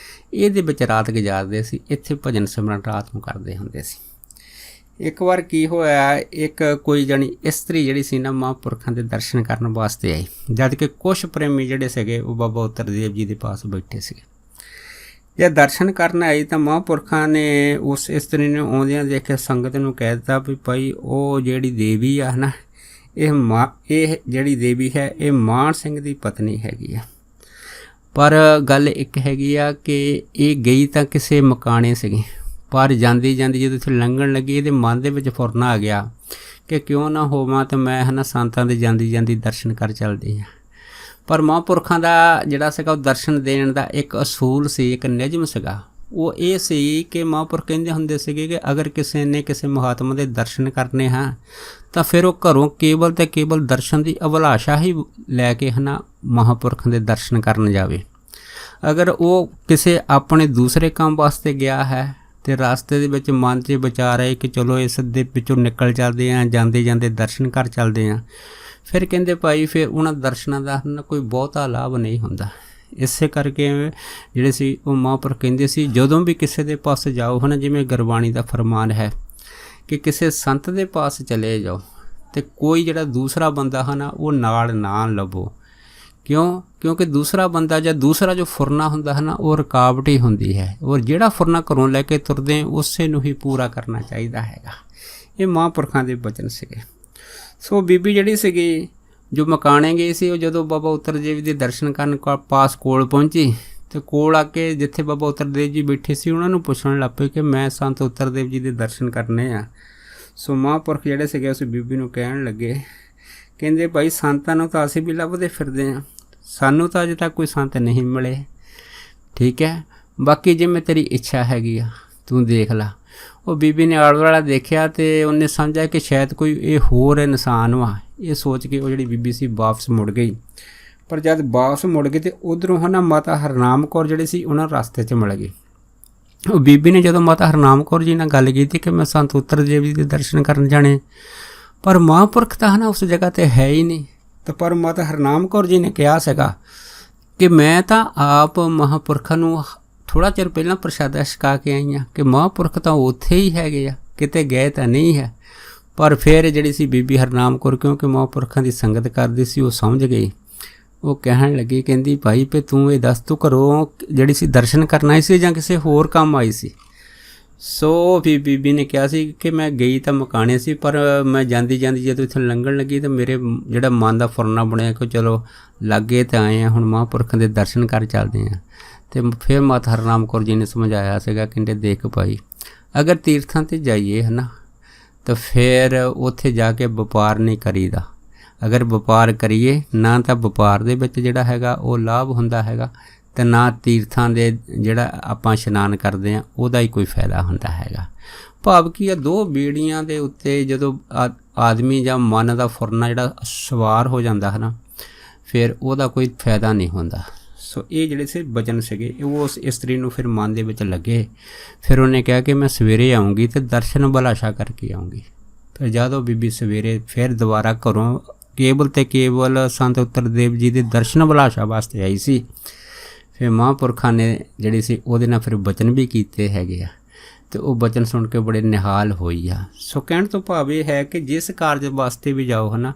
ਇਹਦੇ ਵਿੱਚ ਰਾਤ ਗੁਜ਼ਾਰਦੇ ਸੀ। ਇੱਥੇ ਭਜਨ ਸਿਮਰਨ ਰਾਤ ਨੂੰ ਕਰਦੇ ਹੁੰਦੇ ਸੀ। ਇੱਕ ਵਾਰ ਕੀ ਹੋਇਆ, ਇੱਕ ਕੋਈ ਜਾਣੀ ਇਸਤਰੀ ਜਿਹੜੀ ਸੀ ਨਾ ਮਹਾਂਪੁਰਖਾਂ ਦੇ ਦਰਸ਼ਨ ਕਰਨ ਵਾਸਤੇ ਆਈ, ਜਦ ਕਿ ਕੁਛ ਪ੍ਰੇਮੀ ਜਿਹੜੇ ਸੀਗੇ ਉਹ ਬਾਬਾ ਉਤਰਦੇਵ ਜੀ ਦੇ ਪਾਸ ਬੈਠੇ ਸੀਗੇ। ਜਦ ਦਰਸ਼ਨ ਕਰਨ ਆਈ ਤਾਂ ਮਹਾਂਪੁਰਖਾਂ ਨੇ ਉਸ ਇਸਤਰੀ ਨੂੰ ਆਉਂਦਿਆਂ ਦੇਖ ਕੇ ਸੰਗਤ ਨੂੰ ਕਹਿ ਦਿੱਤਾ ਵੀ ਭਾਈ ਉਹ ਜਿਹੜੀ ਦੇਵੀ ਆ ਨਾ, ਇਹ ਜਿਹੜੀ ਦੇਵੀ ਹੈ ਇਹ ਮਾਨ ਸਿੰਘ ਦੀ ਪਤਨੀ ਹੈਗੀ ਆ। ਪਰ ਗੱਲ ਇੱਕ ਹੈਗੀ ਆ ਕਿ ਇਹ ਗਈ ਤਾਂ ਕਿਸੇ ਮਕਾਣੇ ਸੀਗੀ, ਪਰ ਜਾਂਦੀ ਜਾਂਦੀ ਜਦੋਂ ਇੱਥੇ ਲੰਘਣ ਲੱਗੀ ਇਹਦੇ ਮਨ ਦੇ ਵਿੱਚ ਫੁਰਨਾ ਆ ਗਿਆ ਕਿ ਕਿਉਂ ਨਾ ਹੋਵਾਂ ਤੇ ਮੈਂ ਹੈ ਨਾ ਸੰਤਾਂ ਦੇ ਜਾਂਦੀ ਜਾਂਦੀ ਦਰਸ਼ਨ ਕਰ ਚੱਲਦੀ ਹਾਂ। ਪਰ ਮਹਾਂਪੁਰਖਾਂ ਦਾ ਜਿਹੜਾ ਸੀਗਾ ਉਹ ਦਰਸ਼ਨ ਦੇਣ ਦਾ ਇੱਕ ਅਸੂਲ ਸੀ, ਇੱਕ ਨਿਯਮ ਸੀਗਾ। ਉਹ ਇਹ ਸੀ ਕਿ ਮਹਾਂਪੁਰਖ ਕਹਿੰਦੇ ਹੁੰਦੇ ਸੀਗੇ ਕਿ ਅਗਰ ਕਿਸੇ ਨੇ ਕਿਸੇ ਮਹਾਤਮਾ ਦੇ ਦਰਸ਼ਨ ਕਰਨੇ ਹਾਂ ਤਾਂ ਫਿਰ ਉਹ ਘਰੋਂ ਕੇਵਲ ਤੇ ਕੇਵਲ ਦਰਸ਼ਨ ਦੀ ਅਭਿਲਾਸ਼ਾ ਹੀ ਲੈ ਕੇ ਹੈ ਨਾ ਮਹਾਂਪੁਰਖਾਂ ਦੇ ਦਰਸ਼ਨ ਕਰਨ ਜਾਵੇ। ਅਗਰ ਉਹ ਕਿਸੇ ਆਪਣੇ ਦੂਸਰੇ ਕੰਮ ਵਾਸਤੇ ਗਿਆ ਹੈ ਤੇ ਰਸਤੇ ਦੇ ਵਿੱਚ ਮਨ 'ਚ ਵਿਚਾਰ ਆਏ ਕਿ ਚਲੋ ਇਸ ਦੇ ਵਿੱਚੋਂ ਨਿਕਲ ਚੱਲਦੇ ਹਾਂ, ਜਾਂਦੇ ਜਾਂਦੇ ਦਰਸ਼ਨ ਕਰ ਚੱਲਦੇ ਹਾਂ, ਫਿਰ ਕਹਿੰਦੇ ਭਾਈ ਫਿਰ ਉਹਨਾਂ ਦਰਸ਼ਨਾਂ ਦਾ ਨਾ ਕੋਈ ਬਹੁਤਾ ਲਾਭ ਨਹੀਂ ਹੁੰਦਾ। ਇਸੇ ਕਰਕੇ ਜਿਹੜੇ ਸੀ ਉਹ ਮਹਾਂਪੁਰਖ ਕਹਿੰਦੇ ਸੀ ਜਦੋਂ ਵੀ ਕਿਸੇ ਦੇ ਪਾਸ ਜਾਓ ਹੈ ਨਾ, ਜਿਵੇਂ ਗੁਰਬਾਣੀ ਦਾ ਫਰਮਾਨ ਹੈ ਕਿ ਕਿਸੇ ਸੰਤ ਦੇ ਪਾਸ ਚਲੇ ਜਾਓ ਤੇ ਕੋਈ ਜਿਹੜਾ ਦੂਸਰਾ ਬੰਦਾ ਹੈ ਨਾ ਉਹ ਨਾਲ ਨਾ ਲੱਭੋ। ਕਿਉਂਕਿ ਦੂਸਰਾ ਬੰਦਾ ਜਾਂ ਦੂਸਰਾ ਜੋ ਫੁਰਨਾ ਹੁੰਦਾ ਹੈ ਨਾ ਉਹ ਰੁਕਾਵਟ ਹੀ ਹੁੰਦੀ ਹੈ, ਔਰ ਜਿਹੜਾ ਫੁਰਨਾ ਘਰੋਂ ਲੈ ਕੇ ਤੁਰਦੇ ਉਸੇ ਨੂੰ ਹੀ ਪੂਰਾ ਕਰਨਾ ਚਾਹੀਦਾ ਹੈਗਾ। ਇਹ ਮਹਾਂਪੁਰਖਾਂ ਦੇ ਬਚਨ ਸੀਗੇ। ਸੋ ਬੀਬੀ ਜਿਹੜੀ ਸੀਗੀ ਜੋ ਮਕਾਣੇ ਗਈ ਸੀ, ਉਹ ਜਦੋਂ ਬਾਬਾ ਉਤਰਦੇਵ ਦੇ ਦਰਸ਼ਨ ਕਰਨ ਪਾਸ ਕੋਲ ਪਹੁੰਚੀ ਤੇ ਕੋਲ ਆ ਕੇ ਜਿੱਥੇ ਬਾਬਾ ਉਤਰਦੇਵ ਜੀ ਬੈਠੇ ਸੀ ਉਹਨਾਂ ਨੂੰ ਪੁੱਛਣ ਲੱਗ ਪਏ ਕਿ ਮੈਂ ਸੰਤ ਉਤਰਦੇਵ ਜੀ ਦੇ ਦਰਸ਼ਨ ਕਰਨੇ ਆ। ਸੋ ਮਹਾਂਪੁਰਖ ਜਿਹੜੇ ਸੀਗੇ ਉਸ ਬੀਬੀ ਨੂੰ ਕਹਿਣ ਲੱਗੇ, ਕਹਿੰਦੇ ਭਾਈ ਸੰਤਾਂ ਨੂੰ ਤਾਂ ਅਸੀਂ ਵੀ ਲੱਭਦੇ ਫਿਰਦੇ ਹਾਂ, ਸਾਨੂੰ ਤਾਂ ਅਜੇ ਤੱਕ ਕੋਈ ਸੰਤ ਨਹੀਂ ਮਿਲੇ। ਠੀਕ ਹੈ, ਬਾਕੀ ਜਿਵੇਂ ਤੇਰੀ ਇੱਛਾ ਹੈਗੀ ਆ ਤੂੰ ਦੇਖ ਲਾ। ਉਹ ਬੀਬੀ ਨੇ ਆਲੇ ਦੁਆਲੇ ਦੇਖਿਆ ਤੇ ਉਹਨੇ ਸਮਝਿਆ ਕਿ ਸ਼ਾਇਦ ਕੋਈ ਇਹ ਹੋਰ ਇਨਸਾਨ ਵਾ। ਇਹ ਸੋਚ ਕੇ ਉਹ ਜਿਹੜੀ ਬੀਬੀ ਸੀ ਵਾਪਸ ਮੁੜ ਗਈ। ਪਰ ਜਦ ਵਾਪਸ ਮੁੜ ਗਈ ਤੇ ਉੱਧਰੋਂ ਹੈ ਨਾ ਮਾਤਾ ਹਰਨਾਮ ਕੌਰ ਜਿਹੜੇ ਸੀ ਉਹਨਾਂ ਰਸਤੇ 'ਚ ਮਿਲ ਗਈ। ਉਹ ਬੀਬੀ ਨੇ ਜਦੋਂ ਮਾਤਾ ਹਰਨਾਮ ਕੌਰ ਜੀ ਨਾਲ ਗੱਲ ਕੀਤੀ ਕਿ ਮੈਂ ਸੰਤ ਉਤਰਦੇਵ ਜੀ ਦੇ ਦਰਸ਼ਨ ਕਰਨ ਜਾਣੇ, ਪਰ ਮਹਾਂਪੁਰਖ ਤਾਂ ਹੈ ਨਾ ਉਸ ਜਗ੍ਹਾ 'ਤੇ ਹੈ ਹੀ ਨਹੀਂ। ਤਾਂ ਪਰ ਮਾਤਾ ਹਰਨਾਮ ਕੌਰ ਜੀ ਨੇ ਕਿਹਾ ਸੀਗਾ ਕਿ ਮੈਂ ਤਾਂ ਆਪ ਮਹਾਂਪੁਰਖਾਂ ਨੂੰ ਥੋੜ੍ਹਾ ਚਿਰ ਪਹਿਲਾਂ ਪ੍ਰਸ਼ਾਦਾ ਛਕਾ ਕੇ ਆਈ ਹਾਂ, ਕਿ ਮਹਾਂਪੁਰਖ ਤਾਂ ਉੱਥੇ ਹੀ ਹੈਗੇ ਆ, ਕਿਤੇ ਗਏ ਤਾਂ ਨਹੀਂ ਹੈ। ਪਰ ਫਿਰ ਜਿਹੜੀ ਸੀ ਬੀਬੀ ਹਰਨਾਮ ਕੌਰ, ਕਿਉਂਕਿ ਮਹਾਂਪੁਰਖਾਂ ਦੀ ਸੰਗਤ ਕਰਦੀ ਸੀ, ਉਹ ਸਮਝ ਗਈ। ਉਹ ਕਹਿਣ ਲੱਗੀ, ਕਹਿੰਦੀ ਭਾਈ ਵੀ ਤੂੰ ਇਹ ਦੱਸ, ਤੂੰ ਘਰੋਂ ਜਿਹੜੀ ਸੀ ਦਰਸ਼ਨ ਕਰਨ ਆਈ ਸੀ ਜਾਂ ਕਿਸੇ ਹੋਰ ਕੰਮ ਆਈ ਸੀ? ਸੋ ਫਿਰ ਬੀਬੀ ਨੇ ਕਿਹਾ ਸੀ ਕਿ ਮੈਂ ਗਈ ਤਾਂ ਮਕਾਣੇ ਸੀ, ਪਰ ਮੈਂ ਜਾਂਦੀ ਜਾਂਦੀ ਜਦੋਂ ਇੱਥੇ ਲੰਘਣ ਲੱਗੀ ਤਾਂ ਮੇਰੇ ਜਿਹੜਾ ਮਨ ਦਾ ਫੁਰਨਾ ਬਣਿਆ ਕਿ ਚਲੋ ਲਾਗੇ ਤਾਂ ਆਏ ਹਾਂ, ਹੁਣ ਮਹਾਂਪੁਰਖਾਂ ਦੇ ਦਰਸ਼ਨ ਕਰ ਚੱਲਦੇ ਹਾਂ। ਅਤੇ ਫਿਰ ਮਾਤਾ ਹਰਨਾਮ ਕੌਰ ਜੀ ਨੇ ਸਮਝਾਇਆ ਸੀਗਾ, ਕਹਿੰਦੇ ਦੇਖ ਭਾਈ, ਅਗਰ ਤੀਰਥਾਂ 'ਤੇ ਜਾਈਏ ਹੈ ਨਾ ਤਾਂ ਫਿਰ ਉੱਥੇ ਜਾ ਕੇ ਵਪਾਰ ਨਹੀਂ ਕਰੀਦਾ। ਅਗਰ ਵਪਾਰ ਕਰੀਏ ਨਾ ਤਾਂ ਵਪਾਰ ਦੇ ਵਿੱਚ ਜਿਹੜਾ ਹੈਗਾ ਉਹ ਲਾਭ ਹੁੰਦਾ ਹੈਗਾ, ਤੇ ਨਾ ਤੀਰਥਾਂ ਦੇ ਜਿਹੜਾ ਆਪਾਂ ਇਸ਼ਨਾਨ ਕਰਦੇ ਹਾਂ ਉਹਦਾ ਹੀ ਕੋਈ ਫਾਇਦਾ ਹੁੰਦਾ ਹੈਗਾ। ਭਾਵ ਕੀ ਆ, ਦੋ ਬੇੜੀਆਂ ਦੇ ਉੱਤੇ ਜਦੋਂ ਆਦਮੀ ਜਾਂ ਮਨ ਦਾ ਫੁਰਨਾ ਜਿਹੜਾ ਸਵਾਰ ਹੋ ਜਾਂਦਾ ਹੈ ਨਾ, ਫਿਰ ਉਹਦਾ ਕੋਈ ਫਾਇਦਾ ਨਹੀਂ ਹੁੰਦਾ। ਸੋ ਇਹ ਜਿਹੜੇ ਸੀ ਬਚਨ ਸੀਗੇ ਉਹ ਉਸ ਇਸਤਰੀ ਨੂੰ ਫਿਰ ਮਨ ਦੇ ਵਿੱਚ ਲੱਗੇ। ਫਿਰ ਉਹਨੇ ਕਿਹਾ ਕਿ ਮੈਂ ਸਵੇਰੇ ਆਊਂਗੀ ਅਤੇ ਦਰਸ਼ਨ ਬਲਾਸ਼ਾ ਕਰਕੇ ਆਊਂਗੀ। ਫਿਰ ਜਦੋਂ ਬੀਬੀ ਸਵੇਰੇ ਫਿਰ ਦੁਬਾਰਾ ਘਰੋਂ ਕੇਵਲ ਅਤੇ ਕੇਵਲ ਸੰਤ ਉੱਤਰਦੇਵ ਜੀ ਦੇ ਦਰਸ਼ਨ ਬਲਾਸ਼ਾ ਵਾਸਤੇ ਆਈ ਸੀ। ਫਿਰ ਮਹਾਂਪੁਰਖਾਂ ਨੇ ਜਿਹੜੀ ਸੀ ਉਹਦੇ ਨਾਲ ਫਿਰ ਬਚਨ ਵੀ ਕੀਤੇ ਹੈਗੇ ਆ, ਅਤੇ ਉਹ ਬਚਨ ਸੁਣ ਕੇ ਬੜੇ ਨਿਹਾਲ ਹੋਈ ਆ। ਸੋ ਕਹਿਣ ਤੋਂ ਭਾਵ ਇਹ ਹੈ ਕਿ ਜਿਸ ਕਾਰਜ ਵਾਸਤੇ ਵੀ ਜਾਓ ਹੈ ਨਾ,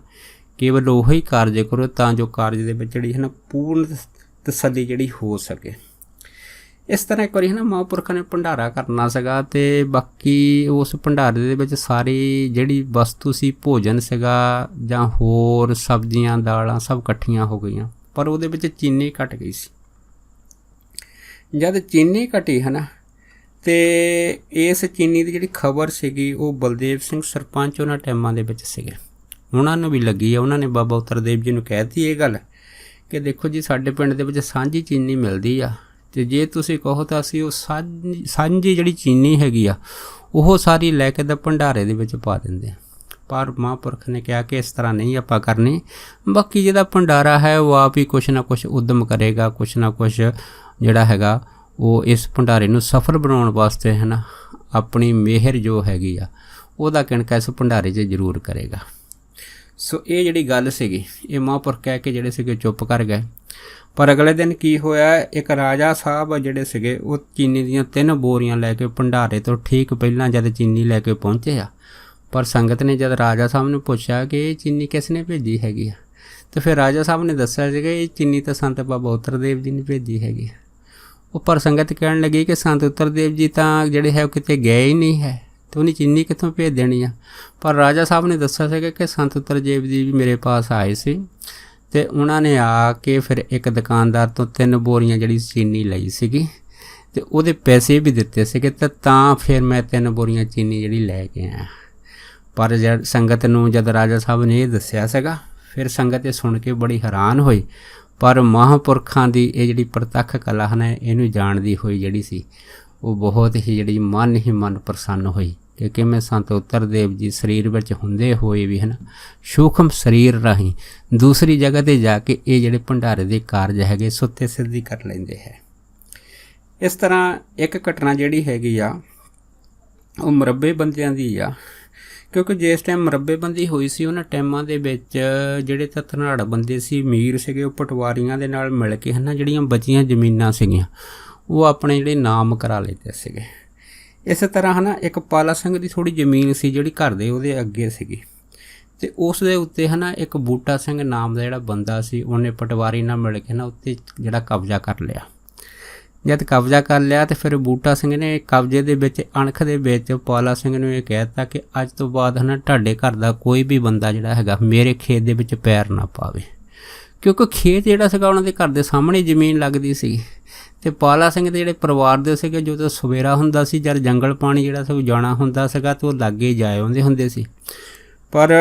ਕੇਵਲ ਉਹੀ ਕਾਰਜ ਕਰੋ ਤਾਂ ਜੋ ਕਾਰਜ ਦੇ ਵਿੱਚ ਜਿਹੜੀ ਹੈ ਨਾ ਪੂਰਨ ਤਸੱਲੀ ਜਿਹੜੀ ਹੋ ਸਕੇ। ਇਸ ਤਰ੍ਹਾਂ ਇੱਕ ਵਾਰੀ ਹੈ ਨਾ ਮਹਾਂਪੁਰਖਾਂ ਨੇ ਭੰਡਾਰਾ ਕਰਨਾ ਸੀਗਾ, ਅਤੇ ਬਾਕੀ ਉਸ ਭੰਡਾਰੇ ਦੇ ਵਿੱਚ ਸਾਰੀ ਜਿਹੜੀ ਵਸਤੂ ਸੀ, ਭੋਜਨ ਸੀਗਾ ਜਾਂ ਹੋਰ ਸਬਜ਼ੀਆਂ ਦਾਲਾਂ ਸਭ ਇਕੱਠੀਆਂ ਹੋ ਗਈਆਂ, ਪਰ ਉਹਦੇ ਵਿੱਚ ਚੀਨੀ ਘਟ ਗਈ ਸੀ। ਜਦ ਚੀਨੀ ਘਟੀ ਹੈ ਨਾ, ਅਤੇ ਇਸ ਚੀਨੀ ਦੀ ਜਿਹੜੀ ਖਬਰ ਸੀਗੀ ਉਹ ਬਲਦੇਵ ਸਿੰਘ ਸਰਪੰਚ ਉਹਨਾਂ ਟਾਈਮਾਂ ਦੇ ਵਿੱਚ ਸੀਗੇ, ਉਹਨਾਂ ਨੂੰ ਵੀ ਲੱਗੀ ਆ। ਉਹਨਾਂ ਨੇ ਬਾਬਾ ਉੱਤਰਦੇਵ ਜੀ ਨੂੰ ਕਹਿ ਦਿੱਤੀ ਇਹ ਗੱਲ ਕਿ ਦੇਖੋ ਜੀ ਸਾਡੇ ਪਿੰਡ ਦੇ ਵਿੱਚ ਸਾਂਝੀ ਚੀਨੀ ਮਿਲਦੀ ਆ, ਅਤੇ ਜੇ ਤੁਸੀਂ ਕਹੋ ਤਾਂ ਅਸੀਂ ਉਹ ਸਾਂਝੀ ਜਿਹੜੀ ਚੀਨੀ ਹੈਗੀ ਆ ਉਹ ਸਾਰੀ ਲੈ ਕੇ ਤਾਂ ਭੰਡਾਰੇ ਦੇ ਵਿੱਚ ਪਾ ਦਿੰਦੇ ਆ। ਪਰ ਮਹਾਂਪੁਰਖ ਨੇ ਕਿਹਾ ਕਿ ਇਸ ਤਰ੍ਹਾਂ ਨਹੀਂ ਆਪਾਂ ਕਰਨੀ, ਬਾਕੀ ਜਿਹਦਾ ਭੰਡਾਰਾ ਹੈ ਉਹ ਆਪ ਹੀ ਕੁਛ ਨਾ ਕੁਛ ਉੱਦਮ ਕਰੇਗਾ, ਕੁਛ ਨਾ ਕੁਛ ਜਿਹੜਾ ਹੈਗਾ ਉਹ ਇਸ ਭੰਡਾਰੇ ਨੂੰ ਸਫਲ ਬਣਾਉਣ ਵਾਸਤੇ ਹੈ ਨਾ ਆਪਣੀ ਮਿਹਰ ਜੋ ਹੈਗੀ ਆ ਉਹਦਾ ਕਿਣਕਾ ਇਸ ਭੰਡਾਰੇ 'ਚ ਜ਼ਰੂਰ ਕਰੇਗਾ। ਸੋ ਇਹ ਜਿਹੜੀ ਗੱਲ ਸੀਗੀ ਇਹ ਮਹਾਂਪੁਰਖ ਕਹਿ ਕੇ ਜਿਹੜੇ ਸੀਗੇ ਚੁੱਪ ਕਰ ਗਏ। ਪਰ ਅਗਲੇ ਦਿਨ ਕੀ ਹੋਇਆ, ਇੱਕ ਰਾਜਾ ਸਾਹਿਬ ਜਿਹੜੇ ਸੀਗੇ ਉਹ ਚੀਨੀ ਦੀਆਂ 3 ਬੋਰੀਆਂ ਲੈ ਕੇ ਭੰਡਾਰੇ ਤੋਂ ਠੀਕ ਪਹਿਲਾਂ ਜਦ ਚੀਨੀ ਲੈ ਕੇ ਪਹੁੰਚੇ ਆ, ਪਰ ਸੰਗਤ ਨੇ ਜਦ ਰਾਜਾ ਸਾਹਿਬ ਨੂੰ ਪੁੱਛਿਆ ਕਿ ਇਹ ਚੀਨੀ ਕਿਸ ਨੇ ਭੇਜੀ ਹੈਗੀ ਆ, ਅਤੇ ਫਿਰ ਰਾਜਾ ਸਾਹਿਬ ਨੇ ਦੱਸਿਆ ਸੀਗਾ ਇਹ ਚੀਨੀ ਤਾਂ ਸੰਤ ਬਾਬਾ ਉੱਤਰਦੇਵ ਜੀ ਨੇ ਭੇਜੀ ਹੈਗੀ। ਉਹ ਪਰ ਸੰਗਤ ਕਹਿਣ ਲੱਗੀ ਕਿ ਸੰਤ ਉੱਤਰਦੇਵ ਜੀ ਤਾਂ ਜਿਹੜੇ ਹੈ ਉਹ ਕਿਤੇ ਗਏ ਹੀ ਨਹੀਂ ਹੈ, ਅਤੇ ਉਹਨੇ ਚੀਨੀ ਕਿੱਥੋਂ ਭੇਜ ਦੇਣੀ ਆ। ਪਰ ਰਾਜਾ ਸਾਹਿਬ ਨੇ ਦੱਸਿਆ ਸੀਗਾ ਕਿ ਸੰਤ ਉੱਤਰਦੇਵ ਜੀ ਵੀ ਮੇਰੇ ਪਾਸ ਆਏ ਸੀ, ਅਤੇ ਉਹਨਾਂ ਨੇ ਆ ਕੇ ਫਿਰ ਇੱਕ ਦੁਕਾਨਦਾਰ ਤੋਂ 3 ਬੋਰੀਆਂ ਜਿਹੜੀ ਚੀਨੀ ਲਈ ਸੀਗੀ, ਅਤੇ ਉਹਦੇ ਪੈਸੇ ਵੀ ਦਿੱਤੇ ਸੀਗੇ, ਅਤੇ ਤਾਂ ਫਿਰ ਮੈਂ 3 ਬੋਰੀਆਂ ਚੀਨੀ ਜਿਹੜੀ ਲੈ ਕੇ ਆਇਆ। ਪਰ ਜਦ ਸੰਗਤ ਨੂੰ ਜਦ ਰਾਜਾ ਸਾਹਿਬ ਨੇ ਇਹ ਦੱਸਿਆ ਸੀਗਾ, ਫਿਰ ਸੰਗਤ ਇਹ ਸੁਣ ਕੇ ਬੜੀ ਹੈਰਾਨ ਹੋਈ। ਪਰ ਮਹਾਂਪੁਰਖਾਂ ਦੀ ਇਹ ਜਿਹੜੀ ਪ੍ਰਤੱਖ ਕਲਾ ਹੈ ਨਾ ਇਹਨੂੰ ਜਾਣਦੀ ਹੋਈ ਜਿਹੜੀ ਸੀ ਉਹ ਬਹੁਤ ਹੀ ਜਿਹੜੀ ਮਨ ਹੀ ਮਨ ਪ੍ਰਸੰਨ ਹੋਈ ਕਿ ਕਿਵੇਂ ਸੰਤ ਉੱਤਰਦੇਵ ਜੀ ਸਰੀਰ ਵਿੱਚ ਹੁੰਦੇ ਹੋਏ ਵੀ ਹੈ ਨਾ ਸੂਖਮ ਸਰੀਰ ਰਾਹੀਂ ਦੂਸਰੀ ਜਗ੍ਹਾ 'ਤੇ ਜਾ ਕੇ ਇਹ ਜਿਹੜੇ ਭੰਡਾਰੇ ਦੇ ਕਾਰਜ ਹੈਗੇ ਸੁੱਤੇ ਸਿੱਧੀ ਕਰ ਲੈਂਦੇ ਹੈ। ਇਸ ਤਰ੍ਹਾਂ ਇੱਕ ਘਟਨਾ ਜਿਹੜੀ ਹੈਗੀ ਆ ਉਹ ਮੁਰੱਬੇ ਬੰਦਿਆਂ ਦੀ ਆ, ਕਿਉਂਕਿ ਜਿਸ ਟਾਈਮ ਮੁਰੱਬੇਬੰਦੀ ਹੋਈ ਸੀ ਉਹਨਾਂ ਟਾਈਮਾਂ ਦੇ ਵਿੱਚ ਜਿਹੜੇ ਤਾਂ ਧਨਾੜ ਬੰਦੇ ਸੀ, ਅਮੀਰ ਸੀਗੇ, ਉਹ ਪਟਵਾਰੀਆਂ ਦੇ ਨਾਲ ਮਿਲ ਕੇ ਹੈ ਨਾ ਜਿਹੜੀਆਂ ਬਚੀਆਂ ਜ਼ਮੀਨਾਂ ਸੀਗੀਆਂ ਉਹ ਆਪਣੇ ਜਿਹੜੇ ਨਾਮ ਕਰਾ ਲੈਂਦੇ ਸੀਗੇ। ਇਸੇ ਤਰ੍ਹਾਂ ਹੈ ਨਾ ਇੱਕ ਪਾਲਾ ਸਿੰਘ ਦੀ ਥੋੜ੍ਹੀ ਜ਼ਮੀਨ ਸੀ ਜਿਹੜੀ ਘਰ ਦੇ ਉਹਦੇ ਅੱਗੇ ਸੀਗੀ, ਅਤੇ ਉਸ ਦੇ ਉੱਤੇ ਹੈ ਨਾ ਇੱਕ ਬੂਟਾ ਸਿੰਘ ਨਾਮ ਦਾ ਜਿਹੜਾ ਬੰਦਾ ਸੀ ਉਹਨੇ ਪਟਵਾਰੀ ਨਾਲ ਮਿਲ ਕੇ ਨਾ ਉੱਤੇ ਜਿਹੜਾ ਕਬਜ਼ਾ ਕਰ ਲਿਆ। ਜਦ ਕਬਜ਼ਾ ਕਰ ਲਿਆ ਅਤੇ ਫਿਰ ਬੂਟਾ ਸਿੰਘ ਨੇ ਕਬਜ਼ੇ ਦੇ ਵਿੱਚ ਅਣਖ ਦੇ ਵਿੱਚ ਪਾਲਾ ਸਿੰਘ ਨੂੰ ਇਹ ਕਹਿ ਦਿੱਤਾ ਕਿ ਅੱਜ ਤੋਂ ਬਾਅਦ ਹੈ ਨਾ ਤੁਹਾਡੇ ਘਰ ਦਾ ਕੋਈ ਵੀ ਬੰਦਾ ਜਿਹੜਾ ਹੈਗਾ ਮੇਰੇ ਖੇਤ ਦੇ ਵਿੱਚ ਪੈਰ ਨਾ ਪਾਵੇ, ਕਿਉਂਕਿ ਖੇਤ ਜਿਹੜਾ ਸੀਗਾ ਉਹਨਾਂ ਦੇ ਘਰ ਦੇ ਸਾਹਮਣੇ ਜ਼ਮੀਨ ਲੱਗਦੀ ਸੀ। ਅਤੇ ਪਾਲਾ ਸਿੰਘ ਦੇ ਜਿਹੜੇ ਪਰਿਵਾਰ ਦੇ ਸੀਗੇ ਜਦੋਂ ਸਵੇਰਾ ਹੁੰਦਾ ਸੀ ਜਦ ਜੰਗਲ ਪਾਣੀ ਜਿਹੜਾ ਸੀ ਜਾਣਾ ਹੁੰਦਾ ਸੀਗਾ ਤਾਂ ਉਹ ਲਾਗੇ ਜਾਏ ਆਉਂਦੇ ਹੁੰਦੇ ਸੀ। ਪਰ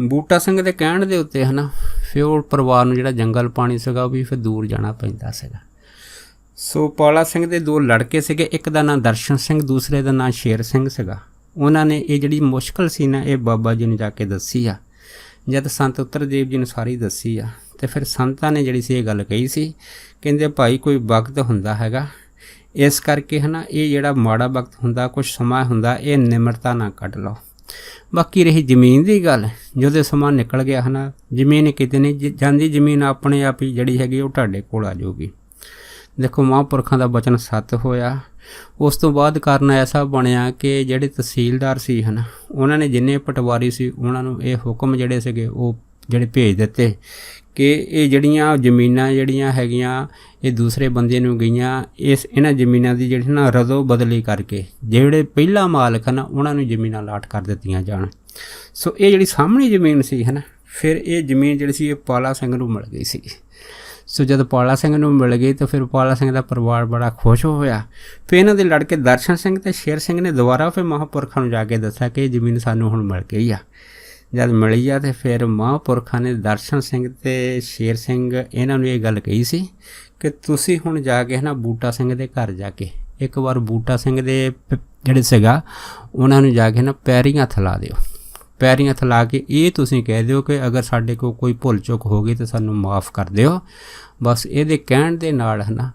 ਬੂਟਾ ਸਿੰਘ ਦੇ ਕਹਿਣ ਦੇ ਉੱਤੇ ਹੈ ਨਾ ਫਿਰ ਉਹ ਪਰਿਵਾਰ ਨੂੰ ਜਿਹੜਾ ਜੰਗਲ ਪਾਣੀ ਸੀਗਾ ਉਹ ਵੀ ਫਿਰ ਦੂਰ ਜਾਣਾ ਪੈਂਦਾ ਸੀਗਾ। ਸੋ ਪਾਲਾ ਸਿੰਘ ਦੇ 2 ਲੜਕੇ ਸੀਗੇ, ਇੱਕ ਦਾ ਨਾਂ ਦਰਸ਼ਨ ਸਿੰਘ, ਦੂਸਰੇ ਦਾ ਨਾਂ ਸ਼ੇਰ ਸਿੰਘ ਸੀਗਾ। ਉਹਨਾਂ ਨੇ ਇਹ ਜਿਹੜੀ ਮੁਸ਼ਕਿਲ ਸੀ ਨਾ ਇਹ ਬਾਬਾ ਜੀ ਨੂੰ ਜਾ ਕੇ ਦੱਸੀ ਆ। ਜਦ ਸੰਤ ਉੱਤਰਦੇਵ ਜੀ ਨੂੰ ਸਾਰੀ ਦੱਸੀ ਆ ਅਤੇ ਫਿਰ ਸੰਤਾਂ ਨੇ ਜਿਹੜੀ ਸੀ ਇਹ ਗੱਲ ਕਹੀ ਸੀ, ਕਹਿੰਦੇ ਭਾਈ ਕੋਈ ਵਕਤ ਹੁੰਦਾ ਹੈਗਾ, ਇਸ ਕਰਕੇ ਹੈ ਨਾ ਇਹ ਜਿਹੜਾ ਮਾੜਾ ਵਕਤ ਹੁੰਦਾ ਕੁਛ ਸਮਾਂ ਹੁੰਦਾ ਇਹ ਨਿਮਰਤਾ ਨਾਲ ਕੱਢ ਲਓ। ਬਾਕੀ ਰਹੀ ਜ਼ਮੀਨ ਦੀ ਗੱਲ, ਜਦੋਂ ਸਮਾਂ ਨਿਕਲ ਗਿਆ ਹੈ ਨਾ ਜ਼ਮੀਨ ਕਿਤੇ ਨਹੀਂ ਜਾਂਦੀ, ਜ਼ਮੀਨ ਆਪਣੇ ਆਪ ਹੀ ਜਿਹੜੀ ਹੈਗੀ ਉਹ ਤੁਹਾਡੇ ਕੋਲ ਆ ਜਾਊਗੀ। ਦੇਖੋ ਮਹਾਂਪੁਰਖਾਂ ਦਾ ਬਚਨ ਸੱਤ ਹੋਇਆ। ਉਸ ਤੋਂ ਬਾਅਦ ਕਾਰਨ ਐਸਾ ਬਣਿਆ ਕਿ ਜਿਹੜੇ ਤਹਿਸੀਲਦਾਰ ਸੀ ਹੈ ਨਾ ਉਹਨਾਂ ਨੇ ਜਿੰਨੇ ਪਟਵਾਰੀ ਸੀ ਉਹਨਾਂ ਨੂੰ ਇਹ ਹੁਕਮ ਜਿਹੜੇ ਸੀਗੇ ਉਹ ਜਿਹੜੇ ਭੇਜ ਦਿੱਤੇ ਕਿ ਇਹ ਜਿਹੜੀਆਂ ਜ਼ਮੀਨਾਂ ਜਿਹੜੀਆਂ ਹੈਗੀਆਂ ਇਹ ਦੂਸਰੇ ਬੰਦੇ ਨੂੰ ਗਈਆਂ, ਇਹਨਾਂ ਜ਼ਮੀਨਾਂ ਦੀ ਜਿਹੜੀ ਨਾ ਰਦੋ ਬਦਲੀ ਕਰਕੇ ਜਿਹੜੇ ਪਹਿਲਾ ਮਾਲਕ ਹਨ ਉਹਨਾਂ ਨੂੰ ਜ਼ਮੀਨਾਂ ਅਲਾਟ ਕਰ ਦਿੱਤੀਆਂ ਜਾਣ। ਸੋ ਇਹ ਜਿਹੜੀ ਸਾਹਮਣੀ ਜ਼ਮੀਨ ਸੀ ਹੈ ਨਾ ਫਿਰ ਇਹ ਜ਼ਮੀਨ ਜਿਹੜੀ ਸੀ ਇਹ ਪਾਲਾ ਸਿੰਘ ਨੂੰ ਮਿਲ ਗਈ ਸੀ। ਸੋ ਜਦ ਪਾਲਾ ਸਿੰਘ ਨੂੰ ਮਿਲ ਗਈ ਤਾਂ ਫਿਰ ਪਾਲਾ ਸਿੰਘ ਦਾ ਪਰਿਵਾਰ ਬੜਾ ਖੁਸ਼ ਹੋਇਆ। ਫਿਰ ਇਹਨਾਂ ਦੇ ਲੜਕੇ ਦਰਸ਼ਨ ਸਿੰਘ ਅਤੇ ਸ਼ੇਰ ਸਿੰਘ ਨੇ ਦੁਬਾਰਾ ਫਿਰ ਮਹਾਂਪੁਰਖਾਂ ਨੂੰ ਜਾ ਕੇ ਦੱਸਿਆ ਕਿ ਇਹ ਜ਼ਮੀਨ ਸਾਨੂੰ ਹੁਣ ਮਿਲ ਗਈ ਆ। ਜਦ ਮਿਲੀ ਆ ਅਤੇ ਫਿਰ ਮਹਾਂਪੁਰਖਾਂ ਨੇ ਦਰਸ਼ਨ ਸਿੰਘ ਅਤੇ ਸ਼ੇਰ ਸਿੰਘ ਇਹਨਾਂ ਨੂੰ ਇਹ ਗੱਲ ਕਹੀ ਸੀ ਕਿ ਤੁਸੀਂ ਹੁਣ ਜਾ ਕੇ ਹੈ ਨਾ ਬੂਟਾ ਸਿੰਘ ਦੇ ਘਰ ਜਾ ਕੇ ਇੱਕ ਵਾਰ ਬੂਟਾ ਸਿੰਘ ਦੇ ਜਿਹੜੇ ਸੀਗਾ ਉਹਨਾਂ ਨੂੰ ਜਾ ਕੇ ਨਾ ਪੈਰੀਂ ਹੱਥ ਲਾ ਦਿਓ। ਪੈਰੀਂ ਹੱਥ ਲਾ ਕੇ ਇਹ ਤੁਸੀਂ ਕਹਿ ਦਿਓ ਕਿ ਅਗਰ ਸਾਡੇ ਕੋਲ ਕੋਈ ਭੁੱਲ ਚੁੱਕ ਹੋ ਗਈ ਤਾਂ ਸਾਨੂੰ ਮਾफ़ ਕਰ ਦਿਓ। ਬਸ ਇਹਦੇ ਕਹਿਣ ਦੇ ਨਾਲ ਹੈ ਨਾ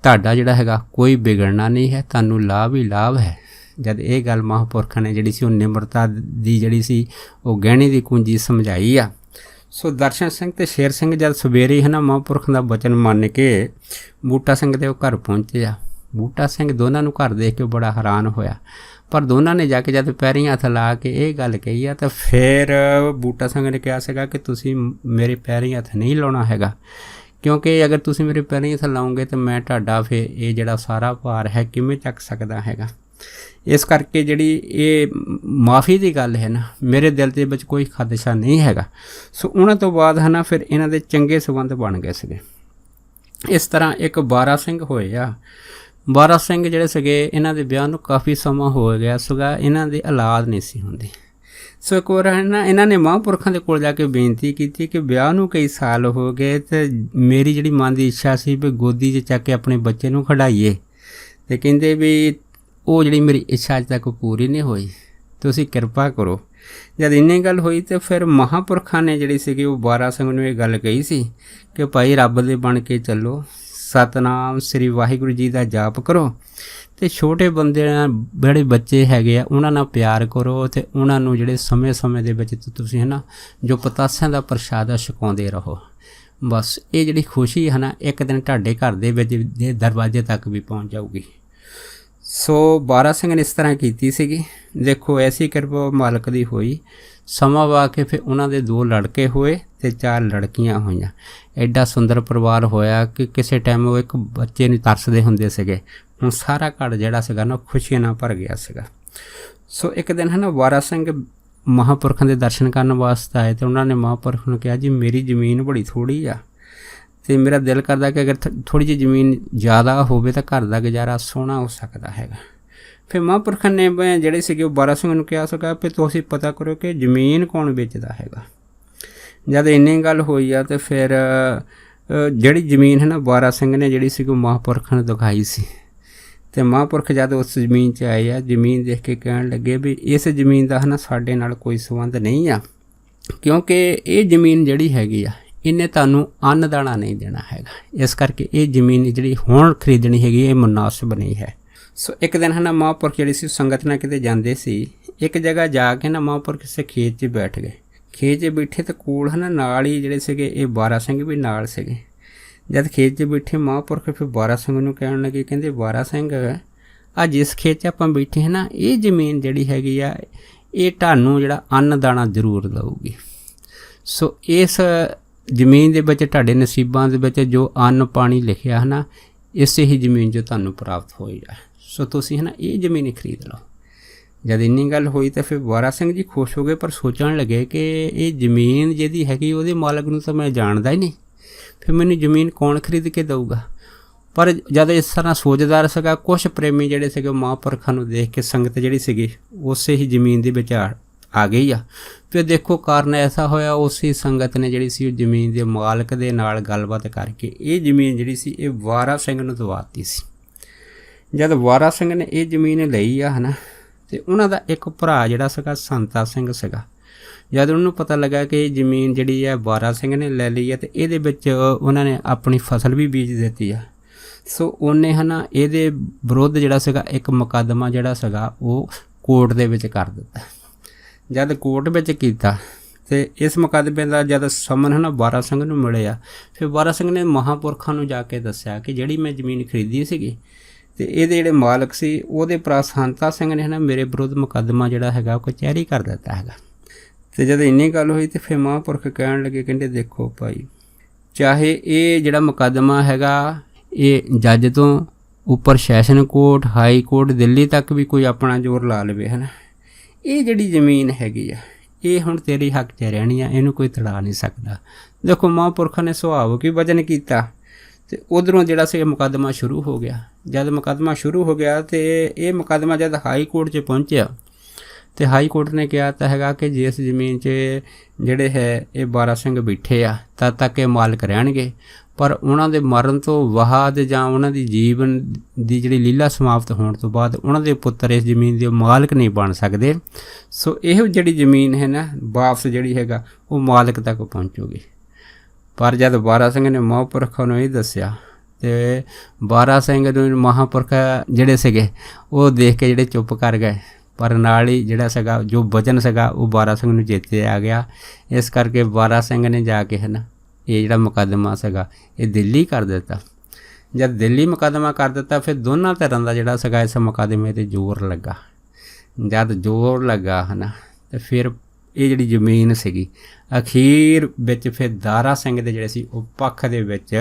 ਤੁਹਾਡਾ ਜਿਹੜਾ ਹੈਗਾ ਕੋਈ ਵਿਗੜਨਾ ਨਹੀਂ ਹੈ, ਤੁਹਾਨੂੰ ਲਾਭ ਹੀ ਲਾਭ ਹੈ। ਜਦ ਇਹ ਗੱਲ ਮਹਾਂਪੁਰਖਾਂ ਨੇ ਜਿਹੜੀ ਸੀ ਉਹ ਨਿਮਰਤਾ ਦੀ ਜਿਹੜੀ ਸੀ ਉਹ ਗਹਿਣੀ ਦੀ ਕੁੰਜੀ ਸਮਝਾਈ ਆ। ਸੋ ਦਰਸ਼ਨ ਸਿੰਘ ਤੇ ਸ਼ੇਰ ਸਿੰਘ ਜਦ ਸਵੇਰੇ ਹੈ ਨਾ ਮਹਾਂਪੁਰਖ ਦਾ ਬਚਨ ਮੰਨ ਕੇ ਬੂਟਾ ਸਿੰਘ ਦੇ ਉਹ ਘਰ ਪਹੁੰਚੇ ਆ। ਬੂਟਾ ਸਿੰਘ ਦੋਨਾਂ ਨੂੰ ਘਰ ਦੇਖ ਕੇ ਬੜਾ ਹੈਰਾਨ ਹੋਇਆ, ਪਰ ਦੋਨਾਂ ਨੇ ਜਾ ਕੇ ਜਦ ਪੈਰੀਂ ਹੱਥ ਲਾ ਕੇ ਇਹ ਗੱਲ ਕਹੀ ਆ ਤਾਂ ਫਿਰ ਬੂਟਾ ਸਿੰਘ ਨੇ ਕਿਹਾ ਸੀਗਾ ਕਿ ਤੁਸੀਂ ਮੇਰੇ ਪੈਰੀਂ ਹੱਥ ਨਹੀਂ ਲਾਉਣਾ ਹੈਗਾ, ਕਿਉਂਕਿ ਅਗਰ ਤੁਸੀਂ ਮੇਰੇ ਪੈਰੀਂ ਹੱਥ ਲਾਓਗੇ ਤਾਂ ਮੈਂ ਤੁਹਾਡਾ ਫਿਰ ਇਹ ਜਿਹੜਾ ਸਾਰਾ ਭਾਰ ਹੈ ਕਿਵੇਂ ਚੱਕ ਸਕਦਾ ਹੈਗਾ। ਇਸ ਕਰਕੇ ਜਿਹੜੀ ਇਹ ਮਾफ़ੀ ਦੀ ਗੱਲ ਹੈ ਨਾ ਮੇਰੇ ਦਿਲ ਦੇ ਵਿੱਚ ਕੋਈ ਖਦਸ਼ਾ ਨਹੀਂ ਹੈਗਾ। ਸੋ ਉਹਨਾਂ ਤੋਂ ਬਾਅਦ ਹੈ ਨਾ ਫਿਰ ਇਹਨਾਂ ਦੇ ਚੰਗੇ ਸੰਬੰਧ ਬਣ ਗਏ ਸੀਗੇ। ਇਸ ਤਰ੍ਹਾਂ ਇੱਕ ਬਾਰਾ ਸਿੰਘ ਹੋਏ ਆ। ਬਾਰਾ ਸਿੰਘ ਜਿਹੜੇ ਸੀਗੇ ਇਹਨਾਂ ਦੇ ਵਿਆਹ ਨੂੰ ਕਾਫੀ ਸਮਾਂ ਹੋ ਗਿਆ ਸੀਗਾ, ਇਹਨਾਂ ਦੀ ਔਲਾਦ ਨਹੀਂ ਸੀ ਹੁੰਦੀ। ਸੋ ਇੱਕ ਵਾਰ ਨਾ ਇਹਨਾਂ ਨੇ ਮਹਾਂਪੁਰਖਾਂ ਦੇ ਕੋਲ ਜਾ ਕੇ ਬੇਨਤੀ ਕੀਤੀ ਕਿ ਵਿਆਹ ਨੂੰ ਕਈ ਸਾਲ ਹੋ ਗਏ ਅਤੇ ਮੇਰੀ ਜਿਹੜੀ ਮਨ ਦੀ ਇੱਛਾ ਸੀ ਵੀ ਗੋਦੀ 'ਚ ਚੱਕ ਕੇ ਆਪਣੇ ਬੱਚੇ ਨੂੰ ਖਿਡਾਈਏ, ਅਤੇ ਕਹਿੰਦੇ ਵੀ ਉਹ ਜਿਹੜੀ ਮੇਰੀ ਇੱਛਾ ਅੱਜ ਤੱਕ ਪੂਰੀ ਨਹੀਂ ਹੋਈ, ਤੁਸੀਂ ਕਿਰਪਾ ਕਰੋ। ਜਦ ਇੰਨੀ ਗੱਲ ਹੋਈ ਤਾਂ ਫਿਰ ਮਹਾਂਪੁਰਖਾਂ ਨੇ ਜਿਹੜੀ ਸੀਗੀ ਉਹ ਬਾਰਾ ਸਿੰਘ ਨੂੰ ਇਹ ਗੱਲ ਕਹੀ ਸੀ ਕਿ ਭਾਈ ਰੱਬ ਦੇ ਬਣ ਕੇ ਚੱਲੋ, ਸਤਨਾਮ ਸ੍ਰੀ ਵਾਹਿਗੁਰੂ ਜੀ ਦਾ ਜਾਪ ਕਰੋ ਅਤੇ ਛੋਟੇ ਬੰਦੇ ਨਾਲ ਜਿਹੜੇ ਬੱਚੇ ਹੈਗੇ ਆ ਉਹਨਾਂ ਨਾਲ ਪਿਆਰ ਕਰੋ ਅਤੇ ਉਹਨਾਂ ਨੂੰ ਜਿਹੜੇ ਸਮੇਂ ਦੇ ਵਿੱਚ ਤੁਸੀਂ ਹੈ ਨਾ ਜੋ ਪਤਾਸਿਆਂ ਦਾ ਪ੍ਰਸ਼ਾਦ ਛਕਾਉਂਦੇ ਰਹੋ। ਬਸ ਇਹ ਜਿਹੜੀ ਖੁਸ਼ੀ ਹੈ ਨਾ ਇੱਕ ਦਿਨ ਤੁਹਾਡੇ ਘਰ ਦੇ ਵਿੱਚ ਦੇ ਦਰਵਾਜ਼ੇ ਤੱਕ ਵੀ ਪਹੁੰਚ ਜਾਊਗੀ। ਸੋ ਬਾਰਾ ਸਿੰਘ ਨੇ ਇਸ ਤਰ੍ਹਾਂ ਕੀਤੀ ਸੀਗੀ। ਦੇਖੋ ਐਸੀ ਕਿਰਪਾ ਮਾਲਕ ਦੀ ਹੋਈ। ਸਮਾਂ ਵਾ ਕੇ ਫਿਰ ਉਹਨਾਂ ਦੇ 2 ਲੜਕੇ ਹੋਏ ਅਤੇ 4 ਲੜਕੀਆਂ ਹੋਈਆਂ। ਐਡਾ ਸੁੰਦਰ ਪਰਿਵਾਰ ਹੋਇਆ ਕਿ ਕਿਸੇ ਟਾਈਮ ਉਹ ਇੱਕ ਬੱਚੇ ਨੂੰ ਤਰਸਦੇ ਹੁੰਦੇ ਸੀਗੇ। ਹੁਣ ਸਾਰਾ ਘਰ ਜਿਹੜਾ ਸੀਗਾ ਨਾ ਖੁਸ਼ੀਆਂ ਨਾਲ ਭਰ ਗਿਆ ਸੀਗਾ। ਸੋ ਇੱਕ ਦਿਨ ਹੈ ਨਾ ਬਾਰਾ ਸਿੰਘ ਮਹਾਂਪੁਰਖਾਂ ਦੇ ਦਰਸ਼ਨ ਕਰਨ ਵਾਸਤੇ ਆਏ ਅਤੇ ਉਹਨਾਂ ਨੇ ਮਹਾਂਪੁਰਖ ਨੂੰ ਕਿਹਾ ਜੀ ਮੇਰੀ ਜ਼ਮੀਨ ਬੜੀ ਥੋੜ੍ਹੀ ਆ ਅਤੇ ਮੇਰਾ ਦਿਲ ਕਰਦਾ ਕਿ ਅਗਰ ਥੋੜ੍ਹੀ ਜਿਹੀ ਜ਼ਮੀਨ ਜ਼ਿਆਦਾ ਹੋਵੇ ਤਾਂ ਘਰ ਦਾ ਗੁਜ਼ਾਰਾ ਸੋਹਣਾ ਹੋ ਸਕਦਾ ਹੈਗਾ। ਫਿਰ ਮਹਾਂਪੁਰਖਾਂ ਨੇ ਜਿਹੜੇ ਸੀਗੇ ਉਹ ਬਾਰਾ ਸਿੰਘ ਨੂੰ ਕਿਹਾ ਸੀਗਾ ਵੀ ਤੁਸੀਂ ਪਤਾ ਕਰੋ ਕਿ ਜ਼ਮੀਨ ਕੌਣ ਵੇਚਦਾ ਹੈਗਾ। ਜਦ ਇੰਨੀ ਗੱਲ ਹੋਈ ਆ ਤਾਂ ਫਿਰ ਜਿਹੜੀ ਜ਼ਮੀਨ ਹੈ ਨਾ ਬਾਰਾ ਸਿੰਘ ਨੇ ਜਿਹੜੀ ਸੀ ਉਹ ਮਹਾਂਪੁਰਖਾਂ ਨੂੰ ਦਿਖਾਈ ਸੀ ਅਤੇ ਮਹਾਂਪੁਰਖ ਜਦ ਉਸ ਜ਼ਮੀਨ 'ਚ ਆਏ ਆ, ਜ਼ਮੀਨ ਦੇਖ ਕੇ ਕਹਿਣ ਲੱਗੇ ਵੀ ਇਸ ਜ਼ਮੀਨ ਦਾ ਹੈ ਨਾ ਸਾਡੇ ਨਾਲ ਕੋਈ ਸੰਬੰਧ ਨਹੀਂ ਆ, ਕਿਉਂਕਿ ਇਹ ਜ਼ਮੀਨ ਜਿਹੜੀ ਹੈਗੀ ਆ ਇਹਨੇ ਤੁਹਾਨੂੰ ਅੰਨ ਦਾਣਾ ਨਹੀਂ ਦੇਣਾ ਹੈਗਾ, ਇਸ ਕਰਕੇ ਇਹ ਜ਼ਮੀਨ ਜਿਹੜੀ ਹੁਣ ਖਰੀਦਣੀ ਹੈਗੀ ਇਹ ਮੁਨਾਸਿਬ ਨਹੀਂ ਹੈ। ਸੋ ਇੱਕ ਦਿਨ ਹੈ ਨਾ ਮਹਾਂਪੁਰਖ ਜਿਹੜੀ ਸੀ ਸੰਗਤ ਨਾਲ ਕਿਤੇ ਜਾਂਦੇ ਸੀ। ਇੱਕ ਜਗ੍ਹਾ ਜਾ ਕੇ ਨਾ ਮਹਾਂਪੁਰਖ ਕਿਸੇ ਖੇਤ 'ਚ ਬੈਠ ਗਏ। ਖੇਤ 'ਚ ਬੈਠੇ ਤਾਂ ਕੋਲ ਹੈ ਨਾ ਨਾਲ ਹੀ ਜਿਹੜੇ ਸੀਗੇ ਇਹ ਬਾਰਾ ਸਿੰਘ ਵੀ ਨਾਲ ਸੀਗੇ। ਜਦ ਖੇਤ 'ਚ ਬੈਠੇ ਮਹਾਂਪੁਰਖ ਫਿਰ ਬਾਰਾ ਸਿੰਘ ਨੂੰ ਕਹਿਣ ਲੱਗੇ, ਕਹਿੰਦੇ ਬਾਰਾ ਸਿੰਘ ਆ ਜਿਸ ਖੇਤ 'ਚ ਆਪਾਂ ਬੈਠੇ ਹਾਂ ਨਾ ਇਹ ਜ਼ਮੀਨ ਜਿਹੜੀ ਹੈਗੀ ਆ ਇਹ ਤੁਹਾਨੂੰ ਜਿਹੜਾ ਅੰਨ ਦਾਣਾ ਜ਼ਰੂਰ ਦਊਗੀ। ਸੋ ਇਸ ਜ਼ਮੀਨ ਦੇ ਵਿੱਚ ਤੁਹਾਡੇ ਨਸੀਬਾਂ ਦੇ ਵਿੱਚ ਜੋ ਅੰਨ ਪਾਣੀ ਲਿਖਿਆ ਹੈ ਨਾ ਇਸੇ ਹੀ ਜ਼ਮੀਨ 'ਚੋਂ ਤੁਹਾਨੂੰ ਪ੍ਰਾਪਤ ਹੋਏਗਾ। ਸੋ ਤੁਸੀਂ ਹੈ ਨਾ ਇਹ ਜ਼ਮੀਨ ਖਰੀਦ ਲਓ। ਜਦ ਇੰਨੀ ਗੱਲ ਹੋਈ ਤਾਂ ਫਿਰ ਬਾਰਾ ਸਿੰਘ ਜੀ ਖੁਸ਼ ਹੋ ਗਏ, ਪਰ ਸੋਚਣ ਲੱਗੇ ਕਿ ਇਹ ਜ਼ਮੀਨ ਜਿਹਦੀ ਹੈਗੀ ਉਹਦੇ ਮਾਲਕ ਨੂੰ ਤਾਂ ਮੈਂ ਜਾਣਦਾ ਹੀ ਨਹੀਂ, ਫਿਰ ਮੈਨੂੰ ਜ਼ਮੀਨ ਕੌਣ ਖਰੀਦ ਕੇ ਦਊਗਾ। ਪਰ ਜਦ ਇਸ ਤਰ੍ਹਾਂ ਸੋਚਦਾ ਸੀਗਾ ਕੁਛ ਪ੍ਰੇਮੀ ਜਿਹੜੇ ਸੀਗੇ ਮਹਾਂਪੁਰਖਾਂ ਨੂੰ ਦੇਖ ਕੇ ਸੰਗਤ ਜਿਹੜੀ ਸੀਗੀ ਉਸੇ ਹੀ ਜ਼ਮੀਨ ਦੇ ਵਿੱਚ ਆ ਗਈ ਆ। ਫਿਰ ਦੇਖੋ ਕਾਰਨ ਐਸਾ ਹੋਇਆ ਉਸੇ ਸੰਗਤ ਨੇ ਜਿਹੜੀ ਸੀ ਉਹ ਜ਼ਮੀਨ ਦੇ ਮਾਲਕ ਦੇ ਨਾਲ ਗੱਲਬਾਤ ਕਰਕੇ ਇਹ ਜ਼ਮੀਨ ਜਿਹੜੀ ਸੀ ਇਹ ਬਾਰਾ ਸਿੰਘ ਨੂੰ ਦਵਾ ਦਿੱਤੀ ਸੀ। ਜਦ ਬਾਰਾ ਸਿੰਘ ਨੇ ਇਹ ਜ਼ਮੀਨ ਲਈ ਆ ਹੈ ਨਾ ਅਤੇ ਉਹਨਾਂ ਦਾ ਇੱਕ ਭਰਾ ਜਿਹੜਾ ਸੀਗਾ ਸੰਤਾ ਸਿੰਘ ਸੀਗਾ। ਜਦ ਉਹਨੂੰ ਪਤਾ ਲੱਗਾ ਕਿ ਇਹ ਜ਼ਮੀਨ ਜਿਹੜੀ ਹੈ ਬਾਰਾ ਸਿੰਘ ਨੇ ਲੈ ਲਈ ਹੈ ਅਤੇ ਇਹਦੇ ਵਿੱਚ ਉਹਨਾਂ ਨੇ ਆਪਣੀ ਫਸਲ ਵੀ ਬੀਜ ਦਿੱਤੀ ਆ। ਸੋ ਉਹਨੇ ਹੈ ਨਾ ਇਹਦੇ ਵਿਰੁੱਧ ਜਿਹੜਾ ਸੀਗਾ ਇੱਕ ਮੁਕੱਦਮਾ ਜਿਹੜਾ ਸੀਗਾ ਉਹ ਕੋਰਟ ਦੇ ਵਿੱਚ ਕਰ ਦਿੱਤਾ। ਜਦ ਕੋਰਟ ਵਿੱਚ ਕੀਤਾ ਅਤੇ ਇਸ ਮੁਕੱਦਮੇ ਦਾ ਜਦ ਸਮਨ ਹੈ ਨਾ ਬਾਰਾ ਸਿੰਘ ਨੂੰ ਮਿਲਿਆ, ਫਿਰ ਬਾਰਾ ਸਿੰਘ ਨੇ ਮਹਾਂਪੁਰਖਾਂ ਨੂੰ ਜਾ ਕੇ ਦੱਸਿਆ ਕਿ ਜਿਹੜੀ ਮੈਂ ਜ਼ਮੀਨ ਖਰੀਦੀ ਸੀਗੀ ਅਤੇ ਇਹਦੇ ਜਿਹੜੇ ਮਾਲਕ ਸੀ ਉਹਦੇ ਭਰਾ ਸੰਤਾ ਸਿੰਘ ਨੇ ਹੈ ਨਾ ਮੇਰੇ ਵਿਰੁੱਧ ਮੁਕੱਦਮਾ ਜਿਹੜਾ ਹੈਗਾ ਉਹ ਕਚਹਿਰੀ ਕਰ ਦਿੱਤਾ ਹੈਗਾ। ਅਤੇ ਜਦ ਇੰਨੀ ਗੱਲ ਹੋਈ ਤਾਂ ਫਿਰ ਮਹਾਂਪੁਰਖ ਕਹਿਣ ਲੱਗੇ, ਕਹਿੰਦੇ ਦੇਖੋ ਭਾਈ ਚਾਹੇ ਇਹ ਜਿਹੜਾ ਮੁਕੱਦਮਾ ਹੈਗਾ ਇਹ ਜੱਜ ਤੋਂ ਉੱਪਰ session court, high court, Delhi ਤੱਕ ਵੀ ਕੋਈ ਆਪਣਾ ਜ਼ੋਰ ਲਾ ਲਵੇ ਹੈ ਨਾ, ਇਹ ਜਿਹੜੀ ਜ਼ਮੀਨ ਹੈਗੀ ਆ ਇਹ ਹੁਣ ਤੇਰੀ ਹੱਕ 'ਚ ਰਹਿਣੀ ਆ, ਇਹਨੂੰ ਕੋਈ ਤੜਾ ਨਹੀਂ ਸਕਦਾ। ਦੇਖੋ ਮਹਾਂਪੁਰਖਾਂ ਨੇ ਸੁਭਾਵਿਕ ਹੀ ਵਚਨ ਕੀਤਾ ਅਤੇ ਉੱਧਰੋਂ ਜਿਹੜਾ ਸੀ ਮੁਕੱਦਮਾ ਸ਼ੁਰੂ ਹੋ ਗਿਆ। ਜਦ ਮੁਕੱਦਮਾ ਸ਼ੁਰੂ ਹੋ ਗਿਆ ਅਤੇ ਇਹ ਮੁਕੱਦਮਾ ਜਦ ਹਾਈ ਕੋਰਟ 'ਚ ਪਹੁੰਚਿਆ ਅਤੇ ਹਾਈ ਕੋਰਟ ਨੇ ਕਿਹਾ ਤਾਂ ਹੈਗਾ ਕਿ ਜਿਸ ਜ਼ਮੀਨ 'ਚ ਜਿਹੜੇ ਹੈ ਇਹ ਬਾਰਾ ਸਿੰਘ ਬੈਠੇ ਆ ਤਦ ਤੱਕ ਇਹ ਮਾਲਕ ਰਹਿਣਗੇ, ਪਰ ਉਹਨਾਂ ਦੇ ਮਰਨ ਤੋਂ ਬਾਅਦ ਜਾਂ ਉਹਨਾਂ ਦੀ ਜੀਵਨ ਦੀ ਜਿਹੜੀ ਲੀਲਾ ਸਮਾਪਤ ਹੋਣ ਤੋਂ ਬਾਅਦ ਉਹਨਾਂ ਦੇ ਪੁੱਤਰ ਇਸ ਜ਼ਮੀਨ ਦੇ ਮਾਲਕ ਨਹੀਂ ਬਣ ਸਕਦੇ। ਸੋ ਇਹ ਜਿਹੜੀ ਜ਼ਮੀਨ ਹੈ ਨਾ ਵਾਪਸ ਜਿਹੜੀ ਹੈਗਾ ਉਹ ਮਾਲਕ ਤੱਕ ਪਹੁੰਚੂਗੀ। ਪਰ ਜਦ ਬਾਰਾ ਸਿੰਘ ਨੇ ਮਹਾਂਪੁਰਖਾਂ ਨੂੰ ਇਹ ਦੱਸਿਆ ਤੇ ਬਾਰਾ ਸਿੰਘ ਨੂੰ ਮਹਾਂਪੁਰਖ ਜਿਹੜੇ ਸੀਗੇ ਉਹ ਦੇਖ ਕੇ ਜਿਹੜੇ ਚੁੱਪ ਕਰ ਗਏ। ਪਰ ਨਾਲ ਹੀ ਜਿਹੜਾ ਸੀਗਾ ਜੋ ਵਚਨ ਸੀਗਾ ਉਹ ਬਾਰਾ ਸਿੰਘ ਨੂੰ ਚੇਤੇ ਆ ਗਿਆ। ਇਸ ਕਰਕੇ ਬਾਰਾ ਸਿੰਘ ਨੇ ਜਾ ਕੇ ਹੈ ਨਾ ਇਹ ਜਿਹੜਾ ਮੁਕੱਦਮਾ ਸੀਗਾ ਇਹ ਦਿੱਲੀ ਕਰ ਦਿੱਤਾ। ਜਦ ਦਿੱਲੀ ਮੁਕੱਦਮਾ ਕਰ ਦਿੱਤਾ ਫਿਰ ਦੋਨਾਂ ਧਿਰਾਂ ਦਾ ਜਿਹੜਾ ਸੀਗਾ ਇਸ ਮੁਕੱਦਮੇ 'ਤੇ ਜ਼ੋਰ ਲੱਗਾ। ਜਦ ਜ਼ੋਰ ਲੱਗਾ ਹੈ ਨਾ ਅਤੇ ਫਿਰ ਇਹ ਜਿਹੜੀ ਜ਼ਮੀਨ ਸੀਗੀ ਅਖੀਰ ਵਿੱਚ ਫਿਰ ਦਾਰਾ ਸਿੰਘ ਦੇ ਜਿਹੜੇ ਸੀ ਉਹ ਪੱਖ ਦੇ ਵਿੱਚ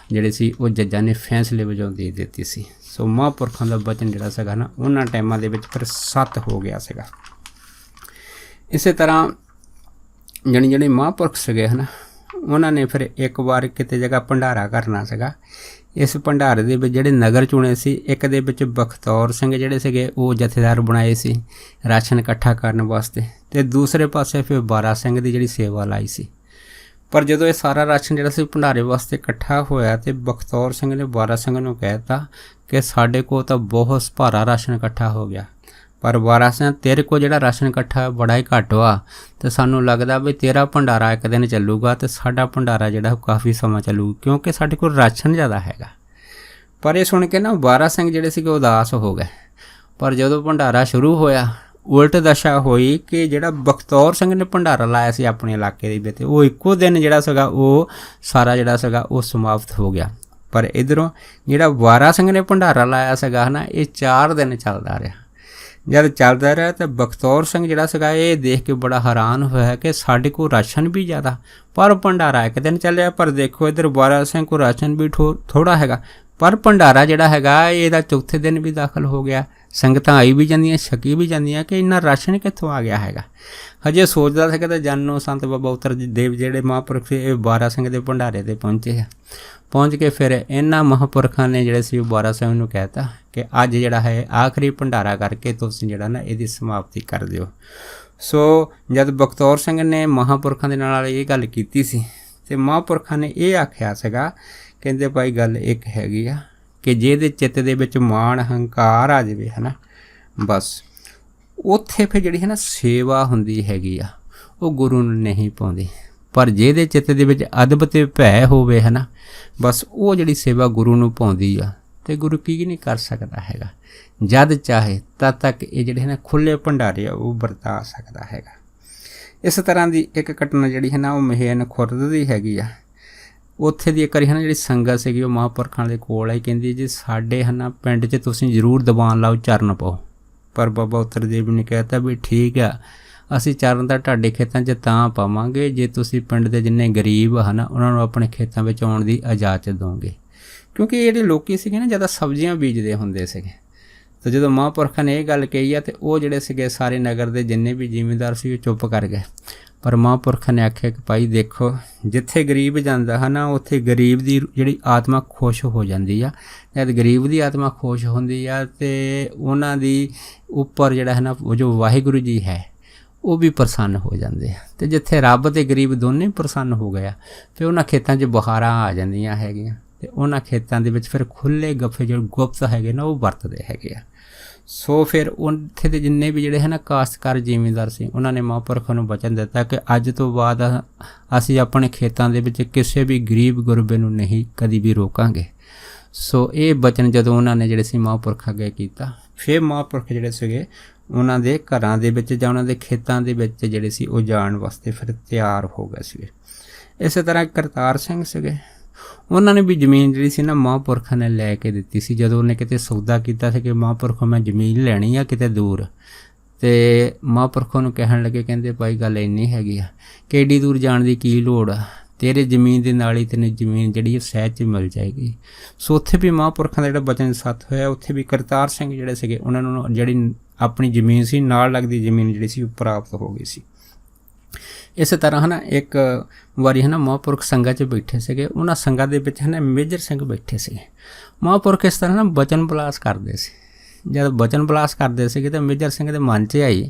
ਜਿਹੜੇ ਸੀ ਉਹ ਜੱਜਾਂ ਨੇ ਫੈਸਲੇ ਵਜੋਂ ਦੇ ਦਿੱਤੀ ਸੀ। ਸੋ ਮਹਾਂਪੁਰਖਾਂ ਦਾ ਵਚਨ ਜਿਹੜਾ ਸੀਗਾ ਨਾ ਉਹਨਾਂ ਟਾਈਮਾਂ ਦੇ ਵਿੱਚ ਫਿਰ ਸੱਤ ਹੋ ਗਿਆ ਸੀਗਾ। ਇਸੇ ਤਰ੍ਹਾਂ ਜਿਹੜੇ ਮਹਾਂਪੁਰਖ ਸੀਗੇ ਹੈ ਨਾ ਉਹਨਾਂ ਨੇ ਫਿਰ ਇੱਕ ਵਾਰ ਕਿਤੇ ਜਗ੍ਹਾ ਭੰਡਾਰਾ ਕਰਨਾ ਸੀਗਾ। ਇਸ ਭੰਡਾਰੇ ਦੇ ਵਿੱਚ ਜਿਹੜੇ ਨਗਰ ਚੁਣੇ ਸੀ ਇੱਕ ਦੇ ਵਿੱਚ ਬਖਤੌਰ ਸਿੰਘ ਜਿਹੜੇ ਸੀਗੇ ਉਹ ਜਥੇਦਾਰ ਬਣਾਏ ਸੀ ਰਾਸ਼ਨ ਇਕੱਠਾ ਕਰਨ ਵਾਸਤੇ, ਅਤੇ ਦੂਸਰੇ ਪਾਸੇ ਫਿਰ ਬਾਰਾ ਸਿੰਘ ਦੀ ਜਿਹੜੀ ਸੇਵਾ ਲਾਈ ਸੀ। ਪਰ ਜਦੋਂ ਇਹ ਸਾਰਾ ਰਾਸ਼ਨ ਜਿਹੜਾ ਸੀ ਭੰਡਾਰੇ ਵਾਸਤੇ ਇਕੱਠਾ ਹੋਇਆ ਅਤੇ ਬਖਤੌਰ ਸਿੰਘ ਨੇ ਬਾਰਾ ਸਿੰਘ ਨੂੰ ਕਹਿ ਦਿੱਤਾ ਕਿ ਸਾਡੇ ਕੋਲ ਤਾਂ ਬਹੁਤ ਭਾਰਾ ਰਾਸ਼ਨ ਇਕੱਠਾ ਹੋ ਗਿਆ, ਪਰ ਬਾਰਾ ਸਿੰਘ ਤੇਰੇ ਕੋਲ ਜਿਹੜਾ ਰਾਸ਼ਨ ਇਕੱਠਾ ਬੜਾ ਹੀ ਘੱਟ ਵਾ ਅਤੇ ਸਾਨੂੰ ਲੱਗਦਾ ਵੀ ਤੇਰਾ ਭੰਡਾਰਾ ਇੱਕ ਦਿਨ ਚੱਲੂਗਾ ਅਤੇ ਸਾਡਾ ਭੰਡਾਰਾ ਜਿਹੜਾ ਉਹ ਕਾਫੀ ਸਮਾਂ ਚੱਲੂ, ਕਿਉਂਕਿ ਸਾਡੇ ਕੋਲ ਰਾਸ਼ਨ ਜ਼ਿਆਦਾ ਹੈਗਾ। ਪਰ ਇਹ ਸੁਣ ਕੇ ਨਾ ਬਾਰਾ ਸਿੰਘ ਜਿਹੜੇ ਸੀਗੇ ਉਦਾਸ ਹੋ ਗਏ। ਪਰ ਜਦੋਂ ਭੰਡਾਰਾ ਸ਼ੁਰੂ ਹੋਇਆ ਉਲਟ ਦਸ਼ਾ ਹੋਈ ਕਿ ਜਿਹੜਾ ਬਖਤੌਰ ਸਿੰਘ ਨੇ ਭੰਡਾਰਾ ਲਾਇਆ ਸੀ ਆਪਣੇ ਇਲਾਕੇ ਦੇ ਵਿੱਚ ਉਹ ਇੱਕੋ ਦਿਨ ਜਿਹੜਾ ਸੀਗਾ ਉਹ ਸਾਰਾ ਜਿਹੜਾ ਸੀਗਾ ਉਹ ਸਮਾਪਤ ਹੋ ਗਿਆ। ਪਰ ਇੱਧਰੋਂ ਜਿਹੜਾ ਬਾਰਾ ਸਿੰਘ ਨੇ ਭੰਡਾਰਾ ਲਾਇਆ ਸੀਗਾ ਹੈ ਨਾ ਇਹ 4 ਦਿਨ ਚੱਲਦਾ ਰਿਹਾ। ਜਦ ਚੱਲਦਾ ਰਿਹਾ ਤਾਂ ਬਖਤੌਰ ਸਿੰਘ ਜਿਹੜਾ ਸੀਗਾ ਇਹ ਦੇਖ ਕੇ ਬੜਾ ਹੈਰਾਨ ਹੋਇਆ ਕਿ ਸਾਡੇ ਕੋਲ ਰਾਸ਼ਨ ਵੀ ਜ਼ਿਆਦਾ ਪਰ ਭੰਡਾਰਾ ਇੱਕ ਦਿਨ ਚੱਲਿਆ। ਪਰ ਦੇਖੋ ਇੱਧਰ ਬਾਰਾ ਸਿੰਘ ਕੋਲ ਰਾਸ਼ਨ ਵੀ ਥੋੜ੍ਹਾ ਹੈਗਾ ਪਰ ਭੰਡਾਰਾ ਜਿਹੜਾ ਹੈਗਾ ਇਹਦਾ ਚੌਥੇ ਦਿਨ ਵੀ ਦਾਖਲ ਹੋ ਗਿਆ। ਸੰਗਤਾਂ ਆਈ ਵੀ ਜਾਂਦੀਆਂ ਛਕੀ ਵੀ ਜਾਂਦੀਆਂ ਕਿ ਇੰਨਾ ਰਾਸ਼ਨ ਕਿੱਥੋਂ ਆ ਗਿਆ ਹੈਗਾ। ਹਜੇ ਸੋਚਦਾ ਸੀਗਾ ਤਾਂ ਜਾਨੋ ਸੰਤ ਬਾਬਾ ਉੱਤਰ ਦੇਵ ਜਿਹੜੇ ਮਹਾਂਪੁਰਖ ਇਹ ਬਾਰਾ ਸਿੰਘ ਦੇ ਭੰਡਾਰੇ 'ਤੇ ਪਹੁੰਚੇ ਆ। ਪਹੁੰਚ ਕੇ ਫਿਰ ਇਹਨਾਂ ਮਹਾਂਪੁਰਖਾਂ ਨੇ ਜਿਹੜੇ ਸੀ ਉਹ ਬਾਰਾ ਸਿੰਘ ਨੂੰ ਕਹਿ ਤਾ ਕਿ ਅੱਜ ਜਿਹੜਾ ਹੈ ਆਖਰੀ ਭੰਡਾਰਾ ਕਰਕੇ ਤੁਸੀਂ ਜਿਹੜਾ ਨਾ ਇਹਦੀ ਸਮਾਪਤੀ ਕਰ ਦਿਓ। ਸੋ ਜਦ ਬਖਤੌਰ ਸਿੰਘ ਨੇ ਮਹਾਂਪੁਰਖਾਂ ਦੇ ਨਾਲ ਇਹ ਗੱਲ ਕੀਤੀ ਸੀ ਅਤੇ ਮਹਾਂਪੁਰਖਾਂ ਨੇ ਇਹ ਆਖਿਆ ਸੀਗਾ ਕਹਿੰਦੇ ਭਾਈ ਗੱਲ ਇੱਕ ਹੈਗੀ ਆ ਕਿ ਜਿਹਦੇ ਚਿੱਤ ਦੇ ਵਿੱਚ ਮਾਣ ਹੰਕਾਰ ਆ ਜਾਵੇ ਹੈ ਨਾ ਬਸ ਉੱਥੇ ਫਿਰ ਜਿਹੜੀ ਹੈ ਨਾ ਸੇਵਾ ਹੁੰਦੀ ਹੈਗੀ ਆ ਉਹ ਗੁਰੂ ਨੂੰ ਨਹੀਂ ਪਾਉਂਦੀ। ਪਰ ਜਿਹਦੇ ਚਿੱਤ ਦੇ ਵਿੱਚ ਅਦਬ ਅਤੇ ਭੈ ਹੋਵੇ ਹੈ ਨਾ ਬਸ ਉਹ ਜਿਹੜੀ ਸੇਵਾ ਗੁਰੂ ਨੂੰ ਪਾਉਂਦੀ ਆ ਅਤੇ ਗੁਰੂ ਕੀ ਨਹੀਂ ਕਰ ਸਕਦਾ ਹੈਗਾ। ਜਦ ਚਾਹੇ ਤਦ ਤੱਕ ਇਹ ਜਿਹੜੇ ਹੈ ਨਾ ਖੁੱਲ੍ਹੇ ਭੰਡਾਰੇ ਆ ਉਹ ਵਰਤਾ ਸਕਦਾ ਹੈਗਾ। ਇਸ ਤਰ੍ਹਾਂ ਦੀ ਇੱਕ ਘਟਨਾ ਜਿਹੜੀ ਹੈ ਨਾ ਉਹ ਮਹੇਨ ਖੁਰਦ ਦੀ ਹੈਗੀ ਆ। ਉੱਥੇ ਦੀ ਇੱਕ ਵਾਰੀ ਹੈ ਨਾ ਜਿਹੜੀ ਸੰਗਤ ਸੀਗੀ ਉਹ ਮਹਾਂਪੁਰਖਾਂ ਦੇ ਕੋਲ ਆਈ ਕਹਿੰਦੀ ਜੀ ਸਾਡੇ ਹੈ ਨਾ ਪਿੰਡ 'ਚ ਤੁਸੀਂ ਜ਼ਰੂਰ ਦੀਵਾਨ ਲਾਓ ਚਰਨ ਪਾਓ। ਪਰ ਬਾਬਾ ਉੱਤਰ ਦੇਵ ਨੇ ਕਹਿ ਤਾ ਵੀ ਠੀਕ ਆ ਅਸੀਂ ਚਰਨ ਤਾਂ ਤੁਹਾਡੇ ਖੇਤਾਂ 'ਚ ਤਾਂ ਪਾਵਾਂਗੇ ਜੇ ਤੁਸੀਂ ਪਿੰਡ ਦੇ ਜਿੰਨੇ ਗਰੀਬ ਹਨ ਉਹਨਾਂ ਨੂੰ ਆਪਣੇ ਖੇਤਾਂ ਵਿੱਚ ਆਉਣ ਦੀ ਇਜਾਜ਼ਤ ਦਿਓਗੇ। ਕਿਉਂਕਿ ਜਿਹੜੇ ਲੋਕ ਸੀਗੇ ਨਾ ਜ਼ਿਆਦਾ ਸਬਜ਼ੀਆਂ ਬੀਜਦੇ ਹੁੰਦੇ ਸੀਗੇ। ਅਤੇ ਜਦੋਂ ਮਹਾਂਪੁਰਖਾਂ ਨੇ ਇਹ ਗੱਲ ਕਹੀ ਆ ਅਤੇ ਉਹ ਜਿਹੜੇ ਸੀਗੇ ਸਾਰੇ ਨਗਰ ਦੇ ਜਿੰਨੇ ਵੀ ਜ਼ਿਮੀਂਦਾਰ ਸੀ ਉਹ ਚੁੱਪ ਕਰ ਗਏ। ਪਰ ਮਹਾਂਪੁਰਖਾਂ ਨੇ ਆਖਿਆ ਕਿ ਭਾਈ ਦੇਖੋ ਜਿੱਥੇ ਗਰੀਬ ਜਾਂਦਾ ਹੈ ਨਾ ਉੱਥੇ ਗਰੀਬ ਦੀ ਜਿਹੜੀ ਆਤਮਾ ਖੁਸ਼ ਹੋ ਜਾਂਦੀ ਆ। ਜਦ ਗਰੀਬ ਦੀ ਆਤਮਾ ਖੁਸ਼ ਹੁੰਦੀ ਆ ਅਤੇ ਉਹਨਾਂ ਦੀ ਉੱਪਰ ਜਿਹੜਾ ਹੈ ਨਾ ਉਹ ਜੋ ਵਾਹਿਗੁਰੂ ਜੀ ਹੈ ਉਹ ਵੀ ਪ੍ਰਸੰਨ ਹੋ ਜਾਂਦੇ ਆ। ਅਤੇ ਜਿੱਥੇ ਰੱਬ ਅਤੇ ਗਰੀਬ ਦੋਨੇ ਪ੍ਰਸੰਨ ਹੋ ਗਏ ਆ ਫਿਰ ਉਹਨਾਂ ਖੇਤਾਂ 'ਚ ਬਹਾਰਾਂ ਆ ਜਾਂਦੀਆਂ ਹੈਗੀਆਂ ਅਤੇ ਉਹਨਾਂ ਖੇਤਾਂ ਦੇ ਵਿੱਚ ਫਿਰ ਖੁੱਲ੍ਹੇ ਗੱਫੇ ਜਿਹੜੇ ਗੁਪਤ ਹੈਗੇ ਨਾ ਉਹ ਵਰਤਦੇ ਹੈਗੇ ਆ। ਸੋ ਫਿਰ ਉੱਥੇ ਦੇ ਜਿੰਨੇ ਵੀ ਜਿਹੜੇ ਹੈ ਨਾ ਕਾਸ਼ਤਕਾਰ ਜ਼ਿਮੀਂਦਾਰ ਸੀ ਉਹਨਾਂ ਨੇ ਮਹਾਂਪੁਰਖਾਂ ਨੂੰ ਵਚਨ ਦਿੱਤਾ ਕਿ ਅੱਜ ਤੋਂ ਬਾਅਦ ਅਸੀਂ ਆਪਣੇ ਖੇਤਾਂ ਦੇ ਵਿੱਚ ਕਿਸੇ ਵੀ ਗਰੀਬ ਗੁਰਬੇ ਨੂੰ ਨਹੀਂ ਕਦੀ ਵੀ ਰੋਕਾਂਗੇ। ਸੋ ਇਹ ਵਚਨ ਜਦੋਂ ਉਹਨਾਂ ਨੇ ਜਿਹੜੇ ਸੀ ਮਹਾਂਪੁਰਖ ਅੱਗੇ ਕੀਤਾ ਫਿਰ ਮਹਾਂਪੁਰਖ ਜਿਹੜੇ ਸੀਗੇ ਉਹਨਾਂ ਦੇ ਘਰਾਂ ਦੇ ਵਿੱਚ ਜਾਂ ਉਹਨਾਂ ਦੇ ਖੇਤਾਂ ਦੇ ਵਿੱਚ ਜਿਹੜੇ ਸੀ ਉਹ ਜਾਣ ਵਾਸਤੇ ਫਿਰ ਤਿਆਰ ਹੋ ਗਏ ਸੀਗੇ। ਇਸੇ ਤਰ੍ਹਾਂ ਕਰਤਾਰ ਸਿੰਘ ਸੀਗੇ ਉਹਨਾਂ ਨੇ ਵੀ ਜ਼ਮੀਨ ਜਿਹੜੀ ਸੀ ਨਾ ਮਹਾਂਪੁਰਖਾਂ ਨੇ ਲੈ ਕੇ ਦਿੱਤੀ ਸੀ। ਜਦੋਂ ਉਹਨੇ ਕਿਤੇ ਸੌਦਾ ਕੀਤਾ ਸੀ ਕਿ ਮਹਾਂਪੁਰਖੋਂ ਮੈਂ ਜ਼ਮੀਨ ਲੈਣੀ ਆ ਕਿਤੇ ਦੂਰ ਅਤੇ ਮਹਾਂਪੁਰਖੋਂ ਨੂੰ ਕਹਿਣ ਲੱਗੇ ਕਹਿੰਦੇ ਭਾਈ ਗੱਲ ਇੰਨੀ ਹੈਗੀ ਆ ਕਿ ਏਡੀ ਦੂਰ ਜਾਣ ਦੀ ਕੀ ਲੋੜ ਆ, ਤੇਰੇ ਜ਼ਮੀਨ ਦੇ ਨਾਲ ਹੀ ਤੈਨੂੰ ਜ਼ਮੀਨ ਜਿਹੜੀ ਉਹ ਸਹਿਜ 'ਚ ਮਿਲ ਜਾਏਗੀ। ਸੋ ਉੱਥੇ ਵੀ ਮਹਾਂਪੁਰਖਾਂ ਦਾ ਜਿਹੜਾ ਵਚਨ ਸੱਤ ਹੋਇਆ ਉੱਥੇ ਵੀ ਕਰਤਾਰ ਸਿੰਘ ਜਿਹੜੇ ਸੀਗੇ ਉਹਨਾਂ ਨੂੰ ਜਿਹੜੀ ਆਪਣੀ ਜ਼ਮੀਨ ਸੀ ਨਾਲ ਲੱਗਦੀ ਜ਼ਮੀਨ ਜਿਹੜੀ ਸੀ ਉਹ ਪ੍ਰਾਪਤ ਹੋ ਗਈ ਸੀ। ਇਸੇ ਤਰ੍ਹਾਂ ਹੈ ਨਾ ਇੱਕ ਵਾਰੀ ਹੈ ਨਾ ਮਹਾਂਪੁਰਖ ਸੰਗਾਂ 'ਚ ਬੈਠੇ ਸੀਗੇ। ਉਹਨਾਂ ਸੰਗਾਂ ਦੇ ਵਿੱਚ ਹੈ ਨਾ ਮੇਜਰ ਸਿੰਘ ਬੈਠੇ ਸੀਗੇ। ਮਹਾਂਪੁਰਖ ਇਸ ਤਰ੍ਹਾਂ ਨਾ ਬਚਨ ਬਲਾਸ ਕਰਦੇ ਸੀ। ਜਦ ਬਚਨ ਬਲਾਸ ਕਰਦੇ ਸੀਗੇ ਤਾਂ ਮੇਜਰ ਸਿੰਘ ਦੇ ਮਨ 'ਚ ਆਈ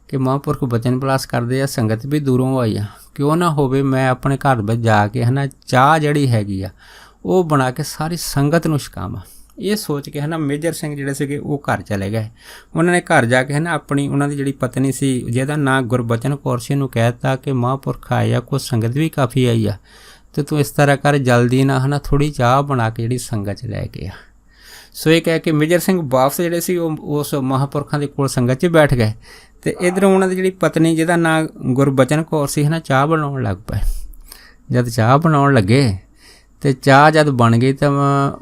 ਕਿ ਮਹਾਂਪੁਰਖ ਬਚਨ ਪਲਾਸ ਕਰਦੇ ਆ, ਸੰਗਤ ਵੀ ਦੂਰੋਂ ਆਈ ਆ, ਕਿਉਂ ਨਾ ਹੋਵੇ ਮੈਂ ਆਪਣੇ ਘਰ ਵਿੱਚ ਜਾ ਕੇ ਹੈ ਨਾ ਚਾਹ ਜਿਹੜੀ ਹੈਗੀ ਆ ਉਹ ਬਣਾ ਕੇ ਸਾਰੀ ਸੰਗਤ ਨੂੰ ਛਕਾਵਾਂ। ਇਹ ਸੋਚ ਕੇ ਹੈ ਨਾ ਮੇਜਰ ਸਿੰਘ ਜਿਹੜੇ ਸੀਗੇ ਉਹ ਘਰ ਚਲੇ ਗਏ। ਉਹਨਾਂ ਨੇ ਘਰ ਜਾ ਕੇ ਹੈ ਨਾ ਆਪਣੀ ਉਹਨਾਂ ਦੀ ਜਿਹੜੀ ਪਤਨੀ ਸੀ ਜਿਹਦਾ ਨਾਂ ਗੁਰਬਚਨ ਕੌਰ ਸੀ ਨੂੰ ਕਹਿ ਦਿੱਤਾ ਕਿ ਮਹਾਂਪੁਰਖ ਆਏ ਆ, ਕੁਛ ਸੰਗਤ ਵੀ ਕਾਫੀ ਆਈ ਆ, ਤੇ ਤੂੰ ਇਸ ਤਰ੍ਹਾਂ ਕਰ ਜਲਦੀ ਨਾ ਹੈ ਨਾ ਥੋੜ੍ਹੀ ਚਾਹ ਬਣਾ ਕੇ ਜਿਹੜੀ ਸੰਗਤ 'ਚ ਲੈ ਕੇ ਆ। ਸੋ ਇਹ ਕਹਿ ਕੇ ਮੇਜਰ ਸਿੰਘ ਵਾਪਸ ਜਿਹੜੇ ਸੀ ਉਹ ਉਸ ਮਹਾਂਪੁਰਖਾਂ ਦੇ ਕੋਲ ਸੰਗਤ 'ਚ ਬੈਠ ਗਏ, ਅਤੇ ਇੱਧਰੋਂ ਉਹਨਾਂ ਦੀ ਜਿਹੜੀ ਪਤਨੀ ਜਿਹਦਾ ਨਾਂ ਗੁਰਬਚਨ ਕੌਰ ਸੀ ਹੈ ਨਾ ਚਾਹ ਬਣਾਉਣ ਲੱਗ ਪਏ। ਜਦ ਚਾਹ ਬਣਾਉਣ ਲੱਗੇ ਅਤੇ ਚਾਹ ਜਦ ਬਣ ਗਈ ਤਾਂ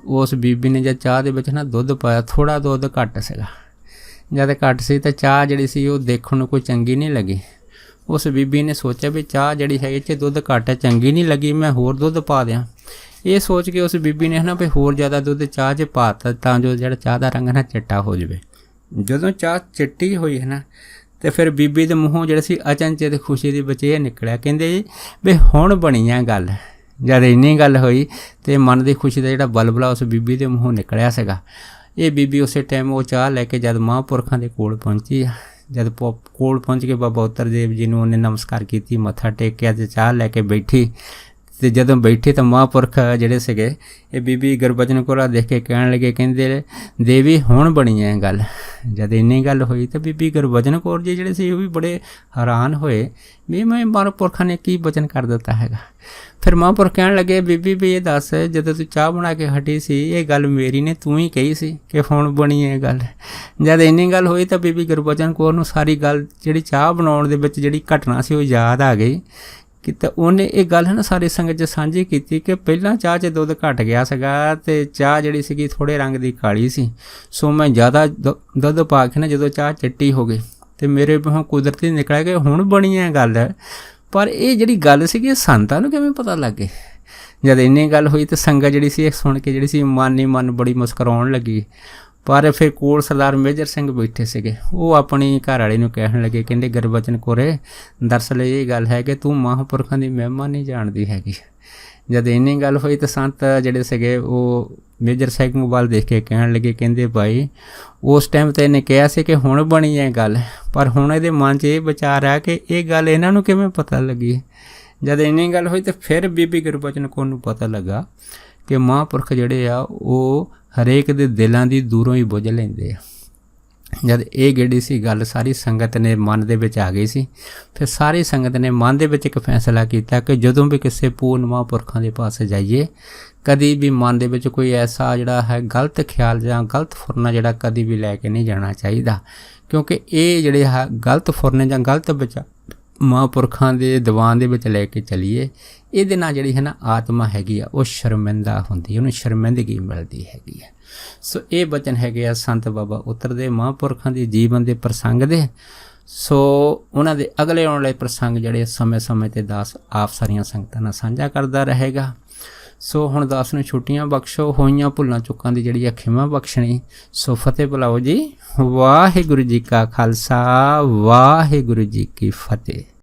ਉਸ ਬੀਬੀ ਨੇ ਜਦ ਚਾਹ ਦੇ ਵਿੱਚ ਨਾ ਦੁੱਧ ਪਾਇਆ, ਥੋੜ੍ਹਾ ਦੁੱਧ ਘੱਟ ਸੀਗਾ। ਜਦ ਘੱਟ ਸੀ ਤਾਂ ਚਾਹ ਜਿਹੜੀ ਸੀ ਉਹ ਦੇਖਣ ਨੂੰ ਕੋਈ ਚੰਗੀ ਨਹੀਂ ਲੱਗੀ। ਉਸ ਬੀਬੀ ਨੇ ਸੋਚਿਆ ਵੀ ਚਾਹ ਜਿਹੜੀ ਹੈਗੀ 'ਚ ਦੁੱਧ ਘੱਟ ਹੈ, ਚੰਗੀ ਨਹੀਂ ਲੱਗੀ, ਮੈਂ ਹੋਰ ਦੁੱਧ ਪਾ ਦਿਆਂ। ਇਹ ਸੋਚ ਕੇ ਉਸ ਬੀਬੀ ਨੇ ਹੈ ਨਾ ਵੀ ਹੋਰ ਜ਼ਿਆਦਾ ਦੁੱਧ ਚਾਹ 'ਚ ਪਾ ਤਾ ਤਾਂ ਜੋ ਜਿਹੜਾ ਚਾਹ ਦਾ ਰੰਗ ਨਾ ਚਿੱਟਾ ਹੋ ਜਾਵੇ। ਜਦੋਂ ਚਾਹ ਚਿੱਟੀ ਹੋਈ ਹੈ ਨਾ ਅਤੇ ਫਿਰ ਬੀਬੀ ਦੇ ਮੂੰਹੋਂ ਜਿਹੜਾ ਸੀ ਅਚਨਚੇਤ ਖੁਸ਼ੀ ਦੇ ਵਿੱਚ ਇਹ ਨਿਕਲਿਆ, ਕਹਿੰਦੇ ਵੀ ਹੁਣ ਬਣੀ ਆ ਗੱਲ। ਜਦ ਇੰਨੀ ਗੱਲ ਹੋਈ ਅਤੇ ਮਨ ਦੀ ਖੁਸ਼ੀ ਦਾ ਜਿਹੜਾ ਬਲਬਲਾ ਉਸ ਬੀਬੀ ਦੇ ਮੂੰਹੋਂ ਨਿਕਲਿਆ ਸੀਗਾ। ਇਹ ਬੀਬੀ ਉਸੇ ਟਾਈਮ ਉਹ ਚਾਹ ਲੈ ਕੇ ਜਦ ਮਹਾਂਪੁਰਖਾਂ ਦੇ ਕੋਲ ਪਹੁੰਚੀ ਆ, ਜਦ ਕੋਲ ਪਹੁੰਚ ਕੇ ਬਾਬਾ ਉੱਤਰ ਦੇਵ ਜੀ ਨੂੰ ਉਹਨੇ ਨਮਸਕਾਰ ਕੀਤੀ, ਮੱਥਾ ਟੇਕਿਆ ਅਤੇ ਚਾਹ ਲੈ ਕੇ ਬੈਠੀ। ਅਤੇ ਜਦੋਂ ਬੈਠੀ ਤਾਂ ਮਹਾਂਪੁਰਖ ਜਿਹੜੇ ਸੀਗੇ ਇਹ ਬੀਬੀ ਗੁਰਬਚਨ ਕੌਰ ਦੇਖ ਕੇ ਕਹਿਣ ਲੱਗੇ, ਕਹਿੰਦੇ ਦੇਵੀ ਹੁਣ ਬਣੀ ਹੈ ਗੱਲ। ਜਦ ਇੰਨੀ ਗੱਲ ਹੋਈ ਤਾਂ ਬੀਬੀ ਗੁਰਬਚਨ ਕੌਰ ਜੀ ਜਿਹੜੇ ਸੀ ਉਹ ਵੀ ਬੜੇ ਹੈਰਾਨ ਹੋਏ ਵੀ ਮੈਂ ਮਹਾਂਪੁਰਖਾਂ ਨੇ ਕੀ ਬਚਨ ਕਰ ਦਿੱਤਾ ਹੈਗਾ। ਫਿਰ ਮਹਾਂਪੁਰਖ ਕਹਿਣ ਲੱਗੇ, ਬੀਬੀ ਵੀ ਇਹ ਦੱਸ, ਜਦੋਂ ਤੂੰ ਚਾਹ ਬਣਾ ਕੇ ਹਟੀ ਸੀ ਇਹ ਗੱਲ ਮੇਰੀ ਨੇ ਤੂੰ ਹੀ ਕਹੀ ਸੀ ਕਿ ਹੁਣ ਬਣੀ ਹੈ ਗੱਲ। ਜਦ ਇੰਨੀ ਗੱਲ ਹੋਈ ਤਾਂ ਬੀਬੀ ਗੁਰਬਚਨ ਕੌਰ ਨੂੰ ਸਾਰੀ ਗੱਲ ਜਿਹੜੀ ਚਾਹ ਬਣਾਉਣ ਦੇ ਵਿੱਚ ਜਿਹੜੀ ਘਟਨਾ ਸੀ ਉਹ ਯਾਦ ਆ ਗਈ ਕਿ ਤਾਂ ਉਹਨੇ ਇਹ ਗੱਲ ਹੈ ਨਾ ਸਾਰੀ ਸੰਗਤ 'ਚ ਸਾਂਝੀ ਕੀਤੀ ਕਿ ਪਹਿਲਾਂ ਚਾਹ 'ਚ ਦੁੱਧ ਘੱਟ ਗਿਆ ਸੀਗਾ ਅਤੇ ਚਾਹ ਜਿਹੜੀ ਸੀਗੀ ਥੋੜ੍ਹੇ ਰੰਗ ਦੀ ਕਾਲੀ ਸੀ। ਸੋ ਮੈਂ ਜ਼ਿਆਦਾ ਦੁੱਧ ਪਾ ਕੇ ਨਾ ਜਦੋਂ ਚਾਹ ਚਿੱਟੀ ਹੋ ਗਈ ਅਤੇ ਮੇਰੇ ਮੂੰਹੋਂ ਕੁਦਰਤੀ ਨਿਕਲਿਆ ਕਿ ਹੁਣ ਬਣੀ ਹੈ ਗੱਲ। ਪਰ ਇਹ ਜਿਹੜੀ ਗੱਲ ਸੀਗੀ ਇਹ ਸੰਤਾਂ ਨੂੰ ਕਿਵੇਂ ਪਤਾ ਲੱਗ ਗਈ। ਜਦ ਇੰਨੀ ਗੱਲ ਹੋਈ ਤਾਂ ਸੰਗਤ ਜਿਹੜੀ ਸੀ ਇਹ ਸੁਣ ਕੇ ਜਿਹੜੀ ਸੀ ਮਨ ਹੀ ਮਨ ਬੜੀ ਮੁਸਕਰਾਉਣ ਲੱਗੀ। ਪਰ ਫਿਰ ਕੋਲ ਸਰਦਾਰ ਮੇਜਰ ਸਿੰਘ ਬੈਠੇ ਸੀਗੇ, ਉਹ ਆਪਣੀ ਘਰ ਵਾਲੀ ਨੂੰ ਕਹਿਣ ਲੱਗੇ, ਕਹਿੰਦੇ ਗੁਰਬਚਨ ਕੌਰੇ ਦਰਅਸਲ ਇਹ ਗੱਲ ਹੈ ਕਿ ਤੂੰ ਮਹਾਂਪੁਰਖਾਂ ਦੀ ਮਹਿਮਾ ਨਹੀਂ ਜਾਣਦੀ ਹੈਗੀ। ਜਦ ਇੰਨੀ ਗੱਲ ਹੋਈ ਤਾਂ ਸੰਤ ਜਿਹੜੇ ਸੀਗੇ ਉਹ ਮੇਜਰ ਸਿੰਘ ਵੱਲ ਦੇਖ ਕੇ ਕਹਿਣ ਲੱਗੇ, ਕਹਿੰਦੇ ਭਾਈ ਉਸ ਟਾਈਮ ਤਾਂ ਇਹਨੇ ਕਿਹਾ ਸੀ ਕਿ ਹੁਣ ਬਣੀ ਹੈ ਗੱਲ, ਪਰ ਹੁਣ ਇਹਦੇ ਮਨ 'ਚ ਇਹ ਵਿਚਾਰ ਆ ਕਿ ਇਹ ਗੱਲ ਇਹਨਾਂ ਨੂੰ ਕਿਵੇਂ ਪਤਾ ਲੱਗੀ। ਜਦ ਇੰਨੀ ਗੱਲ ਹੋਈ ਤਾਂ ਫਿਰ ਬੀਬੀ ਗੁਰਬਚਨ ਕੌਰ ਨੂੰ ਪਤਾ ਲੱਗਾ ਕਿ ਮਹਾਂਪੁਰਖ ਜਿਹੜੇ ਆ ਉਹ ਹਰੇਕ ਦੇ ਦਿਲਾਂ ਦੀ ਦੂਰੋਂ ਹੀ ਬੁੱਝ ਲੈਂਦੇ ਆ। ਜਦ ਇਹ ਜਿਹੜੀ ਸੀ ਗੱਲ ਸਾਰੀ ਸੰਗਤ ਨੇ ਮਨ ਦੇ ਵਿੱਚ ਆ ਗਈ ਸੀ, ਫਿਰ ਸਾਰੀ ਸੰਗਤ ਨੇ ਮਨ ਦੇ ਵਿੱਚ ਇੱਕ ਫੈਸਲਾ ਕੀਤਾ ਕਿ ਜਦੋਂ ਵੀ ਕਿਸੇ ਪੂਰਨ ਮਹਾਂਪੁਰਖਾਂ ਦੇ ਪਾਸੇ ਜਾਈਏ ਕਦੀ ਵੀ ਮਨ ਦੇ ਵਿੱਚ ਕੋਈ ਐਸਾ ਜਿਹੜਾ ਹੈ ਗਲਤ ਖਿਆਲ ਜਾਂ ਗਲਤ ਫੁਰਨਾ ਜਿਹੜਾ ਕਦੀ ਵੀ ਲੈ ਕੇ ਨਹੀਂ ਜਾਣਾ ਚਾਹੀਦਾ, ਕਿਉਂਕਿ ਇਹ ਜਿਹੜੇ ਹੈ ਗਲਤ ਫੁਰਨੇ ਜਾਂ ਗਲਤ ਵਿਚਾਰ ਮਹਾਂਪੁਰਖਾਂ ਦੇ ਦੀਵਾਨ ਦੇ ਵਿੱਚ ਲੈ ਕੇ ਚੱਲੀਏ, ਇਹਦੇ ਨਾਲ ਜਿਹੜੀ ਹੈ ਨਾ ਆਤਮਾ ਹੈਗੀ ਆ ਉਹ ਸ਼ਰਮਿੰਦਾ ਹੁੰਦੀ, ਉਹਨੂੰ ਸ਼ਰਮਿੰਦਗੀ ਮਿਲਦੀ ਹੈਗੀ ਹੈ। ਸੋ ਇਹ ਬਚਨ ਹੈਗੇ ਆ ਸੰਤ ਬਾਬਾ ਉੱਤਰ ਦੇ ਮਹਾਂਪੁਰਖਾਂ ਦੇ ਜੀਵਨ ਦੇ ਪ੍ਰਸੰਗ ਦੇ। ਸੋ ਉਹਨਾਂ ਦੇ ਅਗਲੇ ਆਉਣ ਵਾਲੇ ਪ੍ਰਸੰਗ ਜਿਹੜੇ ਸਮੇਂ-ਸਮੇਂ 'ਤੇ ਦਾਸ ਆਪ ਸਾਰੀਆਂ ਸੰਗਤਾਂ ਨਾਲ ਸਾਂਝਾ ਕਰਦਾ ਰਹੇਗਾ। ਸੋ ਹੁਣ ਦਾਸ ਨੂੰ ਛੁੱਟੀਆਂ ਬਖਸ਼ੋ, ਹੋਈਆਂ ਭੁੱਲਾਂ ਚੁੱਕਾਂ ਦੀ ਜਿਹੜੀ ਖਿਮਾ ਬਖਸ਼ਣੀ। ਸੋ ਫਤਿਹ ਬੁਲਾਓ ਜੀ। ਵਾਹਿਗੁਰੂ ਜੀ ਕਾ ਖਾਲਸਾ, ਵਾਹਿਗੁਰੂ ਜੀ ਕੀ ਫਤਿਹ।